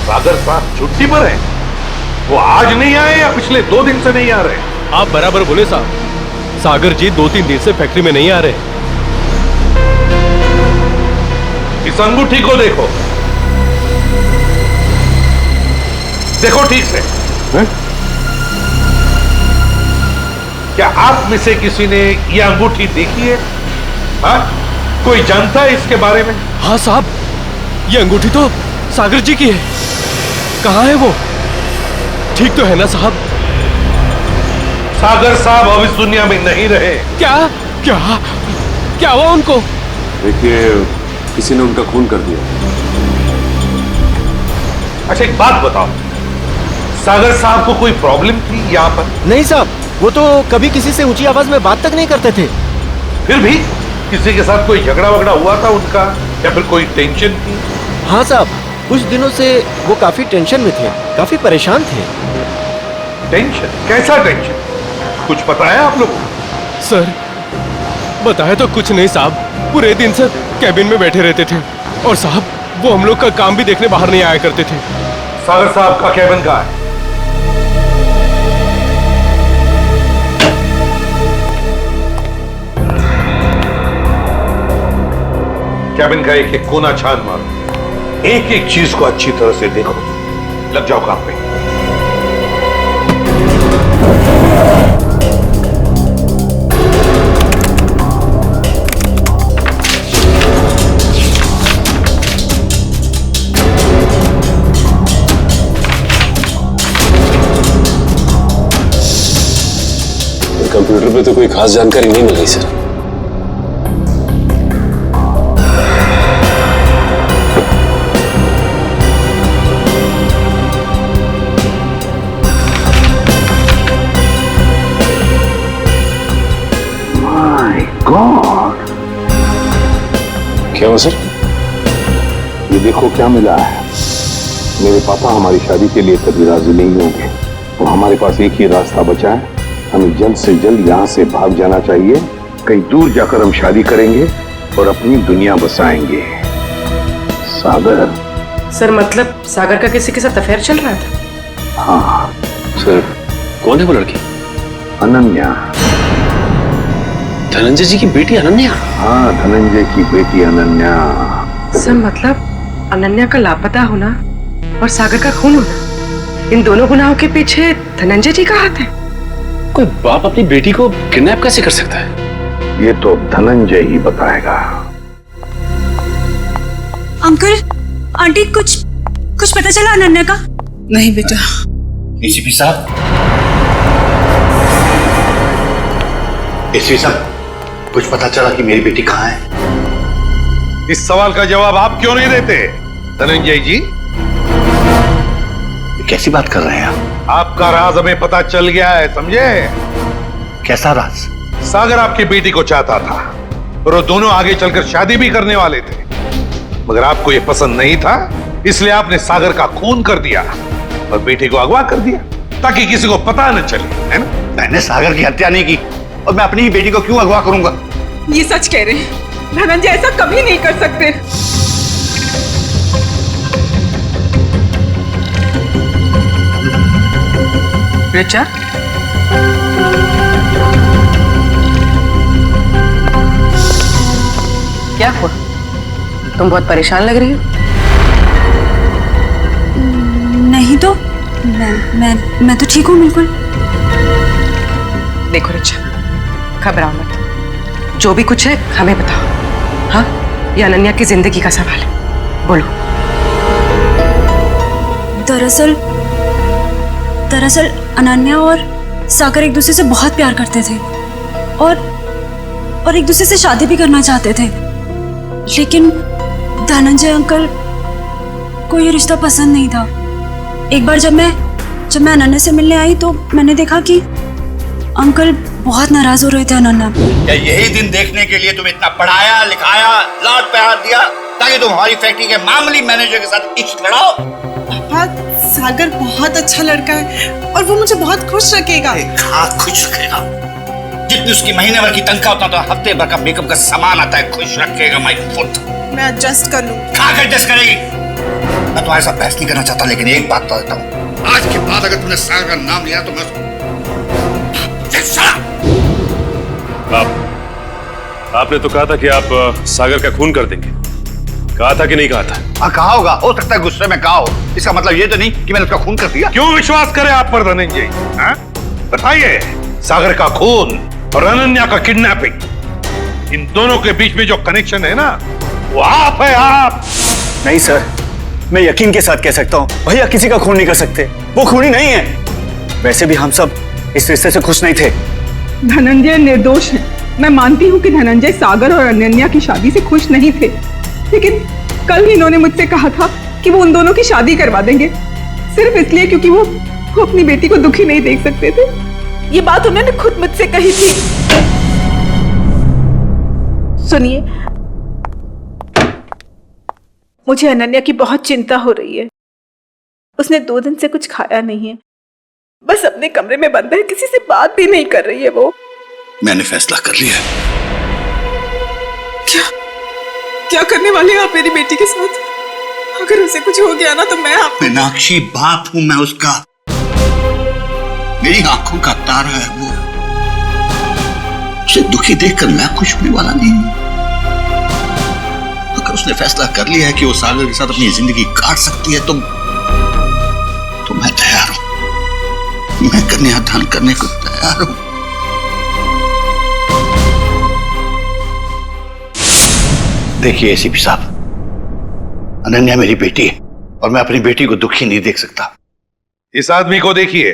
सागर साहब छुट्टी पर हैं? वो आज नहीं आए या पिछले 2 दिन से नहीं आ रहे? आप बराबर बोले साहब, सागर जी 2-3 दिन से फैक्ट्री में नहीं आ रहे। इस अंगूठी को देखो, देखो ठीक से। क्या आप में से किसी ने यह अंगूठी देखी है? हाँ? कोई जानता है इसके बारे में? हाँ साहब, ये अंगूठी तो सागर जी की है। कहाँ है वो? ठीक तो है ना साहब? सागर साहब अब इस दुनिया में नहीं रहे। क्या क्या क्या हुआ उनको? देखिए, किसी ने उनका खून कर दिया। अच्छा एक बात बताओ, सागर साहब को कोई प्रॉब्लम थी यहाँ पर? नहीं साहब, वो तो कभी किसी से ऊंची आवाज में बात तक नहीं करते थे। फिर भी किसी के साथ कोई झगड़ा वगड़ा हुआ था उनका, या फिर कोई टेंशन थी? हाँ साहब, कुछ दिनों से वो काफी टेंशन में थे, काफी परेशान थे। टेंशन? कैसा टेंशन? कुछ पता है आप लोगों को? सर, बताया तो कुछ नहीं साहब, पूरे दिन से कैबिन में बैठे रहते थे और साहब वो हम लोग का काम भी देखने बाहर नहीं आया करते थे। सागर साहब का कैबिन कहाँ है? कैबिन का एक एक कोना छान मारो, एक एक चीज को अच्छी तरह से देखो। लग जाओ काम पे। कंप्यूटर पे तो कोई खास जानकारी नहीं मिल रही सर। माय गॉड, क्या हुआ सर? ये देखो क्या मिला है। मेरे पापा हमारी शादी के लिए कभी राजी नहीं होंगे, तो हमारे पास एक ही रास्ता बचा है। हमें जल्द से जल्द यहाँ से भाग जाना चाहिए। कहीं दूर जाकर हम शादी करेंगे और अपनी दुनिया बसाएंगे। सागर। सर मतलब सागर का किसी के साथ अफेयर चल रहा था? हाँ सर। कौन है वो लड़की? अनन्या। धनंजय जी की बेटी अनन्या? हाँ, धनंजय की बेटी अनन्या। सर मतलब अनन्या का लापता होना और सागर का खून होना, इन दोनों गुनाहों के पीछे धनंजय जी का हाथ है? कोई बाप अपनी बेटी को किडनैप कैसे कर सकता है? ये तो धनंजय ही बताएगा। अंकल, आंटी, कुछ पता चला अनन्या का? नहीं बेटा। एसीपी साहब, एसीपी साहब, कुछ पता चला कि मेरी बेटी कहाँ है? इस सवाल का जवाब आप क्यों नहीं देते धनंजय जी? कैसी बात कर रहे हैं आप? आपका राज हमें पता चल गया है, समझे? कैसा राज? सागर आपकी बेटी को चाहता था और वो दोनों आगे चलकर शादी भी करने वाले थे, मगर आपको ये पसंद नहीं था, इसलिए आपने सागर का खून कर दिया और बेटी को अगवा कर दिया ताकि किसी को पता न चले, है ना? मैंने सागर की हत्या नहीं की और मैं अपनी ही बेटी को क्यों अगवा करूंगा? ये सच कह रहे हैं, धनंजय ऐसा कभी नहीं कर सकते। रिचा, क्या हुआ? तुम बहुत परेशान लग रही हो। नहीं तो मैं तो ठीक हूँ बिल्कुल। देखो रिचा, घबराओ मत, जो भी कुछ है हमें बताओ। हाँ, ये अनन्या की जिंदगी का सवाल है, बोलो। दरअसल अनन्या और सागर एक दूसरे से बहुत प्यार करते थे और एक दूसरे से शादी भी करना चाहते थे, लेकिन धनंजय अंकल को ये रिश्ता पसंद नहीं था। एक बार जब मैं अनन्या से मिलने आई तो मैंने देखा कि अंकल बहुत नाराज हो रहे थे अनन्या। क्या यही दिन देखने के लिए तुम इतना पढ़ाया लिखाया, लाड प्यार दिया ताकि तुम हमारी फैक्ट्री के मामूली मैनेजर के साथ इश्क लड़ाओ? पापा, सागर बहुत अच्छा लड़का है और वो मुझे बहुत खुश रखेगा। हाँ, खुश रखेगा। जितनी उसकी महीने भर की तनख्वाह उतना तो हफ्ते भर का मेकअप का सामान आता है। खुश रखेगा माय फुट। मैं एडजस्ट कर लूँ। कहाँ एडजस्ट करेगी? मैं तुम्हारे साथ बहस नहीं करना चाहता, लेकिन एक बात तो देता हूँ, आज के बाद अगर तुमने सागर का नाम लिया तो मैं आपने तो कहा था कि आप सागर का खून कर देंगे, कहा था कि नहीं कहा था? हाँ, कहा होगा, हो सकता है गुस्से में कहा हो। इसका मतलब ये तो नहीं कि मैंने उसका खून कर दिया। क्यों विश्वास करे आप पर धनंजय? बताइए, सागर का खून और अनन्या का किडनैपिंग, इन दोनों के बीच में जो कनेक्शन है ना, वो आप है, आप। नहीं सर, मैं यकीन के साथ कह सकता हूँ, भैया किसी का खून नहीं कर सकते, वो खूनी नहीं है। वैसे भी हम सब इस रिश्ते से खुश नहीं थे। धनंजय निर्दोष है। मैं मानती हूँ कि धनंजय सागर और अनन्या की शादी से खुश नहीं थे, लेकिन कल ही इन्होंने मुझसे कहा था कि वो उन दोनों की शादी करवा देंगे, सिर्फ इसलिए क्योंकि वो अपनी बेटी को दुखी नहीं देख सकते थे। ये बात उन्होंने खुद मुझसे कही थी। सुनिए, मुझे अनन्या की बहुत चिंता हो रही है। उसने 2 दिन से कुछ खाया नहीं है, बस अपने कमरे में बंद है, किसी से बात भी नहीं कर रही है वो। मैंने फैसला कर लिया। क्या करने वाले हैं आप मेरी बेटी के साथ? अगर उसे कुछ हो गया ना तो मैं मीनाक्षी, बाप हूं मैं उसका, मेरी आंखों का तारा है वो। उसे दुखी देखकर मैं खुश होने वाला नहीं हूं। अगर उसने फैसला कर लिया है कि वो सागर के साथ अपनी जिंदगी काट सकती है, तो मैं तैयार हूं। मैं कन्यादान करने को तैयार हूं। देखिए एसीपी साहब, अनन्या मेरी बेटी है और मैं अपनी बेटी को दुखी नहीं देख सकता। इस आदमी को देखिए,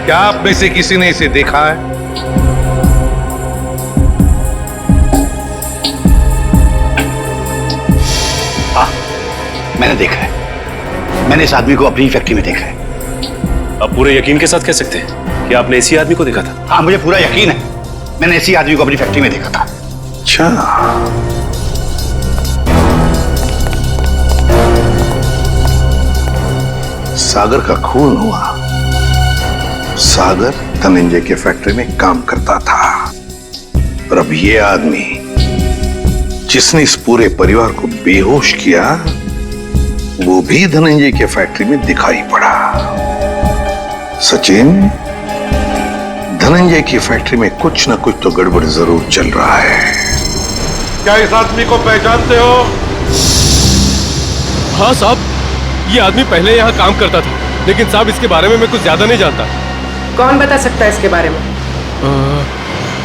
क्या आप में से किसी ने इसे देखा है? हाँ, मैंने देखा है। मैंने इस आदमी को अपनी फैक्ट्री में देखा है। आप पूरे यकीन के साथ कह सकते हैं कि आपने इसी आदमी को देखा था? हाँ, मुझे पूरा यकीन है। मैंने इसी आदमी को अपनी फैक्ट्री में देखा था। अच्छा, सागर का खून हुआ। सागर धनंजय के फैक्ट्री में काम करता था और अब ये आदमी जिसने इस पूरे परिवार को बेहोश किया, वो भी धनंजय के फैक्ट्री में दिखाई पड़ा। सचिन, धनंजय की फैक्ट्री में कुछ ना कुछ तो गड़बड़ जरूर चल रहा है। क्या इस आदमी को पहचानते हो? हाँ साहब, ये आदमी पहले यहाँ काम करता था, लेकिन साहब इसके बारे में मैं कुछ ज्यादा नहीं जानता। कौन बता सकता है इसके बारे में?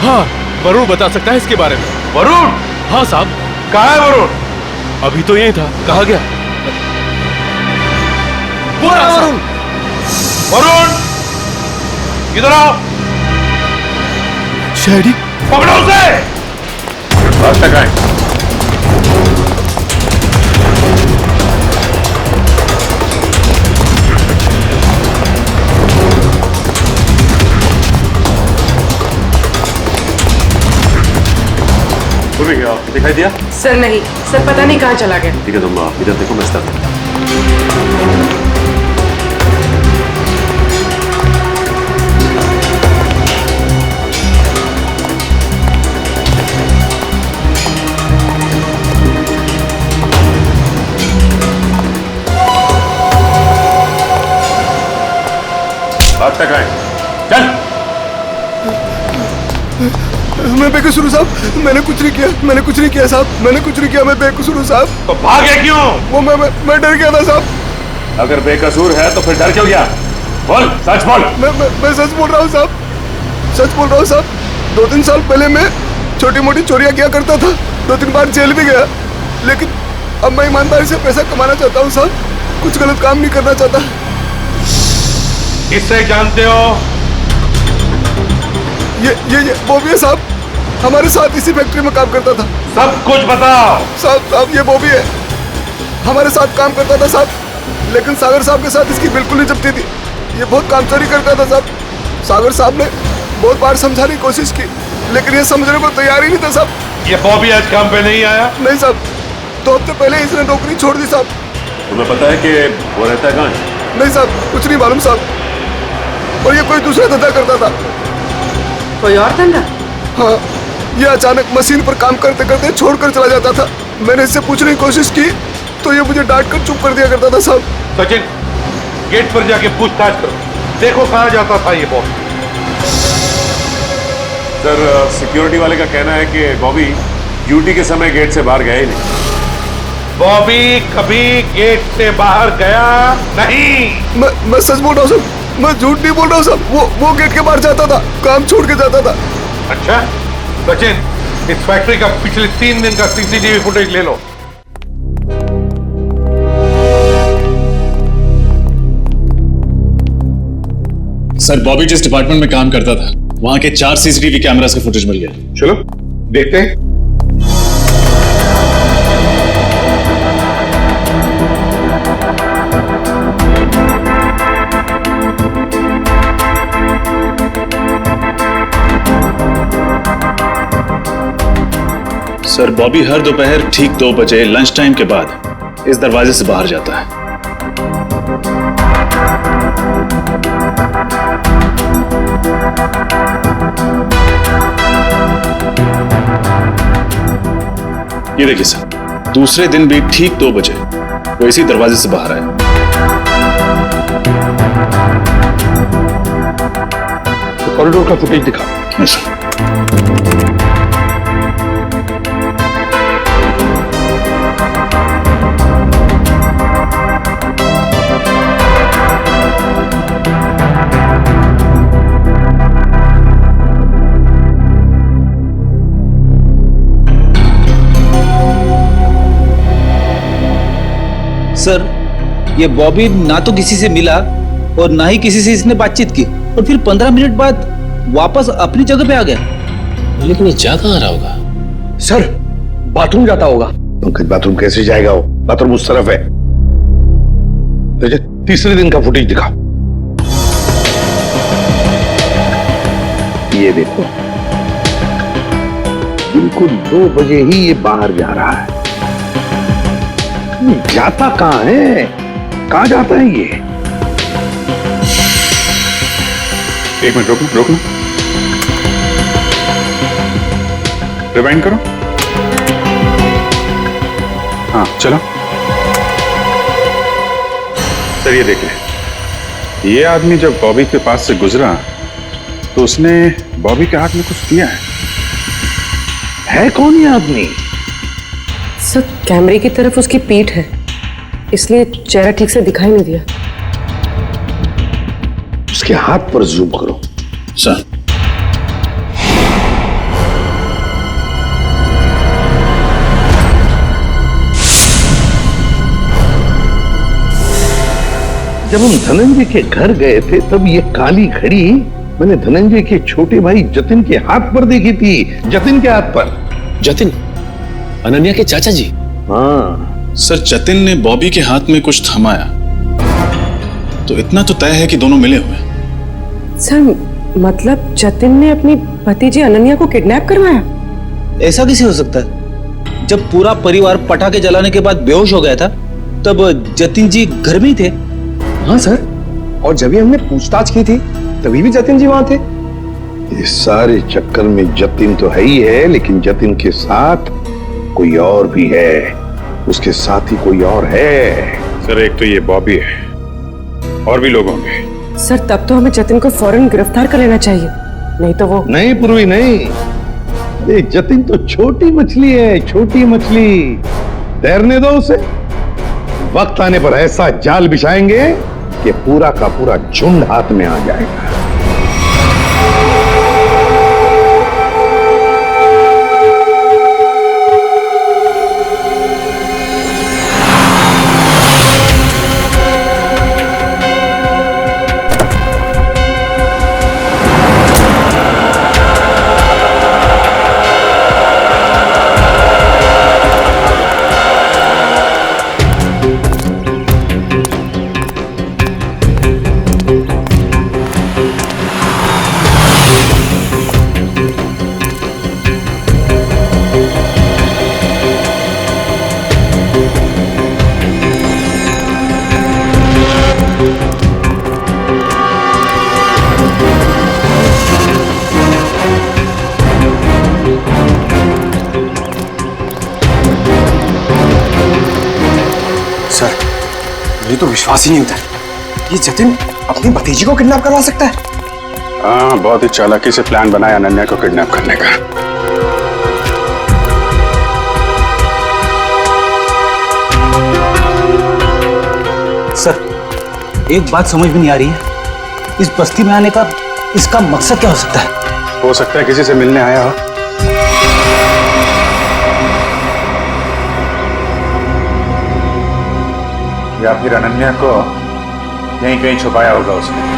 हाँ, वरुण बता सकता है इसके बारे में। वरुण? हाँ साहब। कहाँ है वरुण? अभी तो यही था, कहाँ गया? वरुण, वरुण, इधर आओ। शहरी, पकड़ो उसे। रास्ता कहाँ है? दिखाई दिया? सर नहीं, सर पता नहीं कहाँ चला गया। ठीक है, तुम इधर देखो, मैं स्टार्ट करता हूं। बात तक आए, चल। मैं बेकसूर हूँ साहब, मैंने कुछ नहीं किया, मैंने कुछ नहीं किया साहब, मैंने कुछ नहीं किया, मैं बेकसूर हूँ साहब। तो भागे क्यों? वो मैं डर गया था साहब। अगर बेकसूर है तो फिर डर क्यों गया? बोल, सच बोल। मैं सच बोल रहा हूँ साहब, सच बोल रहा हूँ साहब। 2-3 साल पहले मैं छोटी मोटी चोरियां किया करता था, 2-3 बार जेल भी गया, लेकिन अब मैं ईमानदारी से पैसा कमाना चाहता हूँ साहब, कुछ गलत काम नहीं करना चाहता। किससे जानते हो? ये बॉबी है साहब, हमारे साथ इसी फैक्ट्री में काम करता था। सब कुछ बताओ। साहब ये बॉबी है, हमारे साथ काम करता था साहब, लेकिन सागर साहब के साथ इसकी बिल्कुल नहीं जमती थी। ये बहुत काम चोरी करता था साहब। सागर साहब ने बहुत बार समझाने की कोशिश की, लेकिन ये समझने को तैयार ही नहीं था साहब। ये बॉबी आज काम पे नहीं आया? नहीं साहब, 2 हफ्ते पहले इसने नौकरी छोड़ दी साहब। तुम्हें पता है कि वो रहता है कहाँ है? नहीं साहब, कुछ नहीं मालूम साहब, और ये कोई दूसरा धंधा करता था। कोई और धंधा? हाँ, ये अचानक मशीन पर काम करते करते छोड़कर चला जाता था। मैंने इससे पूछने की कोशिश की तो ये मुझे डांट कर चुप कर दिया करता था साहब। सचिन, गेट पर जाके पूछताछ करो, देखो कहाँ जाता था ये बॉबी। सर, सिक्योरिटी वाले का कहना है कि बॉबी ड्यूटी के समय गेट से बाहर गया ही नहीं। बॉबी कभी गेट से बाहर गया नहीं। मैं सच बोल रहा हूँ साहब, मैं झूठ नहीं बोल रहा हूँ साहब। वो गेट के बाहर जाता था, काम छोड़ के जाता था। अच्छा सचिन, इस फैक्ट्री का पिछले 3 दिन का सीसीटीवी फुटेज ले लो। सर, बॉबी जिस डिपार्टमेंट में काम करता था वहां के 4 सीसीटीवी कैमरास का फुटेज मिल गया। चलो देखते हैं। सर, बॉबी हर दोपहर ठीक 2 बजे लंच टाइम के बाद इस दरवाजे से बाहर जाता है। ये देखिए सर, दूसरे दिन भी ठीक 2 बजे वो इसी दरवाजे से बाहर आए। तो कॉरिडोर का फुटेज दिखा। सर, ये बॉबी ना तो किसी से मिला और ना ही किसी से इसने बातचीत की, और फिर 15 मिनट बाद वापस अपनी जगह पे आ गया। लेकिन ये जा कहाँ रहा होगा? सर बाथरूम जाता होगा। पंकज बाथरूम कैसे जाएगा? वो बाथरूम उस तरफ है। तो तीसरे दिन का फुटेज दिखा। ये देखो, बिल्कुल 2 बजे ही ये बाहर जा रहा है। जाता कहां है? कहां जाता है ये? एक मिनट रोकना। रिवाइंड करो। हाँ चलो। सर ये देखिए, ये आदमी जब बॉबी के पास से गुजरा तो उसने बॉबी के हाथ में कुछ दिया है कौन ये आदमी? सर कैमरे की तरफ उसकी पीठ है, इसलिए चेहरा ठीक से दिखाई नहीं दिया। उसके हाथ पर जूम करो। सर जब हम धनंजय के घर गए थे तब ये काली घड़ी मैंने धनंजय के छोटे भाई जतिन के हाथ पर देखी थी। जतिन के हाथ पर। जतिन? अनन्या के चाचा जी? हाँ सर, जतिन ने बॉबी के हाथ में कुछ थमाया तो इतना तो तय है कि दोनों मिले हुए। सर मतलब जतिन ने अपनी भतीजी अनन्या को किडनैप करवाया? ऐसा कैसे हो सकता है? जब पूरा परिवार पटाखे जलाने के बाद बेहोश हो गया था तब जतिन जी घर में ही थे। हाँ सर, और जब भी हमने पूछताछ की थी तभी भी जतिन जी वहां थे। इस सारे चक्कर में जतिन तो है ही है, लेकिन जतिन के साथ कोई और भी है। उसके साथ ही कोई और है। सर एक तो ये बॉबी है, और भी लोग होंगे। सर तब तो हमें जतिन को फौरन गिरफ्तार कर लेना चाहिए, नहीं तो वो। नहीं पूर्वी नहीं, अरे जतिन तो छोटी मछली है, छोटी मछली। तैरने दो उसे। वक्त आने पर ऐसा जाल बिछाएंगे कि पूरा का पूरा झुंड हाथ में आ जाएगा। मुझे तो विश्वास ही नहीं होता ये जतिन अपनी भतीजी को किडनैप करवा सकता है। हाँ, बहुत ही चालाकी से प्लान बनाया अनन्या को किडनैप करने का। सर एक बात समझ में नहीं आ रही है, इस बस्ती में आने का इसका मकसद क्या हो सकता है? हो सकता है किसी से मिलने आया हो। या फिर अनन्या को यहीं कहीं छुपाया होगा उसने।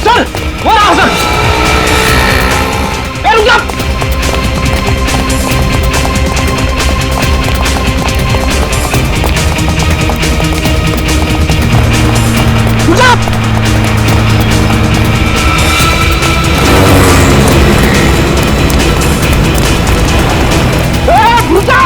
सर वो रहा सर। ए, रुक जा। रुक जा। रुक जा।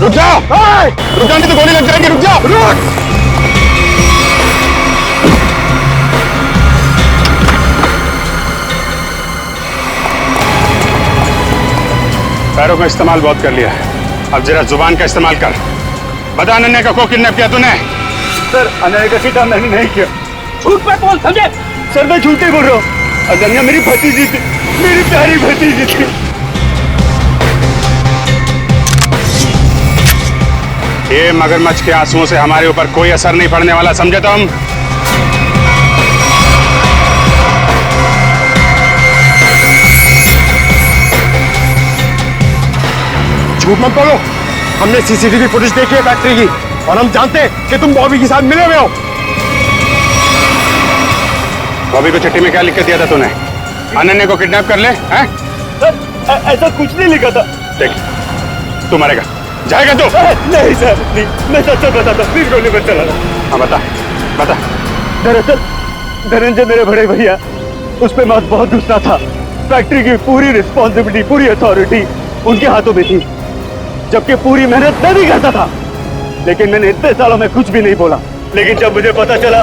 रुक जाओ, रुक जाओ, नहीं तो गोली लग जाएगी। रुक जाओ, रुक। पैरों का इस्तेमाल बहुत कर लिया है, अब जरा जुबान का इस्तेमाल कर। बता अनन्या का को किडनैप किया तूने? सर अनन्या का किडनैप मैंने नहीं किया। झूठ पे बोल, समझे? सर मैं झूठ ही बोल रहा हूँ। अनन्या मेरी भतीजी थी, मेरी प्यारी भतीजी थी। ये मगरमच्छ के आंसुओं से हमारे ऊपर कोई असर नहीं पड़ने वाला, समझे तुम? झूठ मत बोलो, हमने सीसीटीवी फुटेज देखी है फैक्ट्री की और हम जानते हैं कि तुम बॉबी के साथ मिले हुए हो। बॉबी को चिट्ठी में क्या लिख के दिया था तूने? अनन्या को किडनैप कर ले, हैं? सर ऐसा कुछ नहीं लिखा था। देख, तू मरेगा, जाएगा तू? नहीं सर, नहीं, मैं सच बताता हूँ, प्लीज गोली मत चलाना। हाँ बता, बता। दरअसल धनंजय मेरे बड़े भैया, उस पे मत बहुत गुस्सा था। फैक्ट्री की पूरी रिस्पॉन्सिबिलिटी, पूरी अथॉरिटी उनके हाथों में थी, जबकि पूरी मेहनत मैं भी करता था। लेकिन मैंने इतने सालों में कुछ भी नहीं बोला। लेकिन जब मुझे पता चला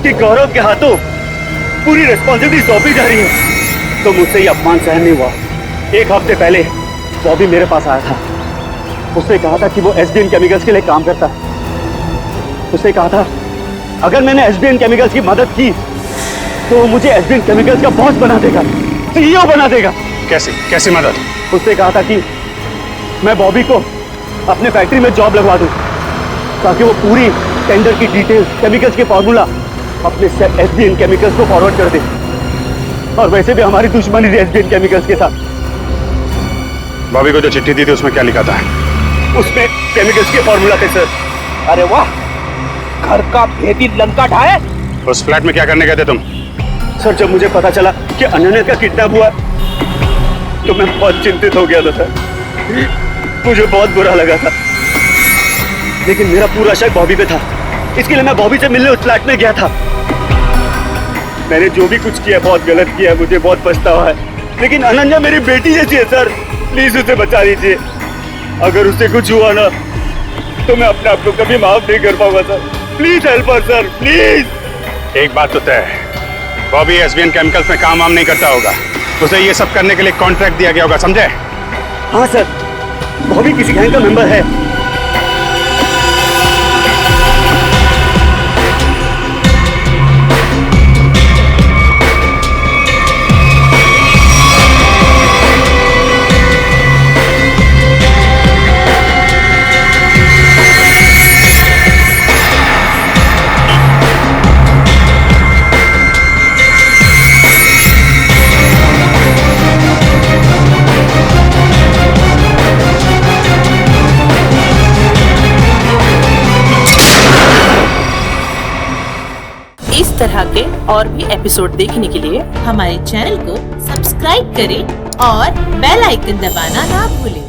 कि गौरव के हाथों पूरी रिस्पॉन्सिबिलिटी सौंपी जा रही है, तो मुझसे ये अपमान सहन नहीं हुआ। एक हफ्ते पहले बॉबी मेरे पास आया था। उसने कहा था कि वो एसबीएन केमिकल्स के लिए काम करता है। उसने कहा था अगर मैंने एसबीएन केमिकल्स की मदद की तो वो मुझे एसबीएन केमिकल्स का बॉस बना देगा, सीईओ बना देगा। कैसे कैसी मदद? उसने कहा था कि मैं बॉबी को अपने फैक्ट्री में जॉब लगवा दूं, ताकि वो पूरी टेंडर की डिटेल्स, केमिकल्स के फॉर्मूला अपने एसबीएन केमिकल्स को फॉरवर्ड कर दे। और वैसे भी हमारी दुश्मनी थी एसबीएन केमिकल्स के साथ। बॉबी को जो चिट्ठी दी थी उसमें क्या लिखा था? उसमें केमिकल्स के फॉर्मूला थे सर। अरे वाह, घर का भेदी लंका ढाए। उस फ्लैट में क्या करने गए थे तुम? सर जब मुझे पता चला कि अनन्या का किडनैप हुआ तो मैं बहुत चिंतित हो गया था सर। मुझे बहुत बुरा लगा था, लेकिन मेरा पूरा शक बॉबी पे था। इसके लिए मैं बॉबी से मिलने उस फ्लैट में गया था। मैंने जो भी कुछ किया बहुत गलत किया, मुझे बहुत पछतावा है। लेकिन अनन्या मेरी बेटी जैसी है सर, प्लीज उसे बचा लीजिए। अगर उससे कुछ हुआ ना तो मैं अपने आप को कभी माफ नहीं कर पाऊंगा sir. Please help us sir, please. एक बात तो तय है, बॉबी एसबीएन केमिकल्स में काम वाम नहीं करता होगा। उसे ये सब करने के लिए कॉन्ट्रैक्ट दिया गया होगा, समझे? हाँ सर, बॉबी किसी गैंग का मेंबर है। तरह के और भी एपिसोड देखने के लिए हमारे चैनल को सब्सक्राइब करें और बेल आइकन दबाना ना भूलें।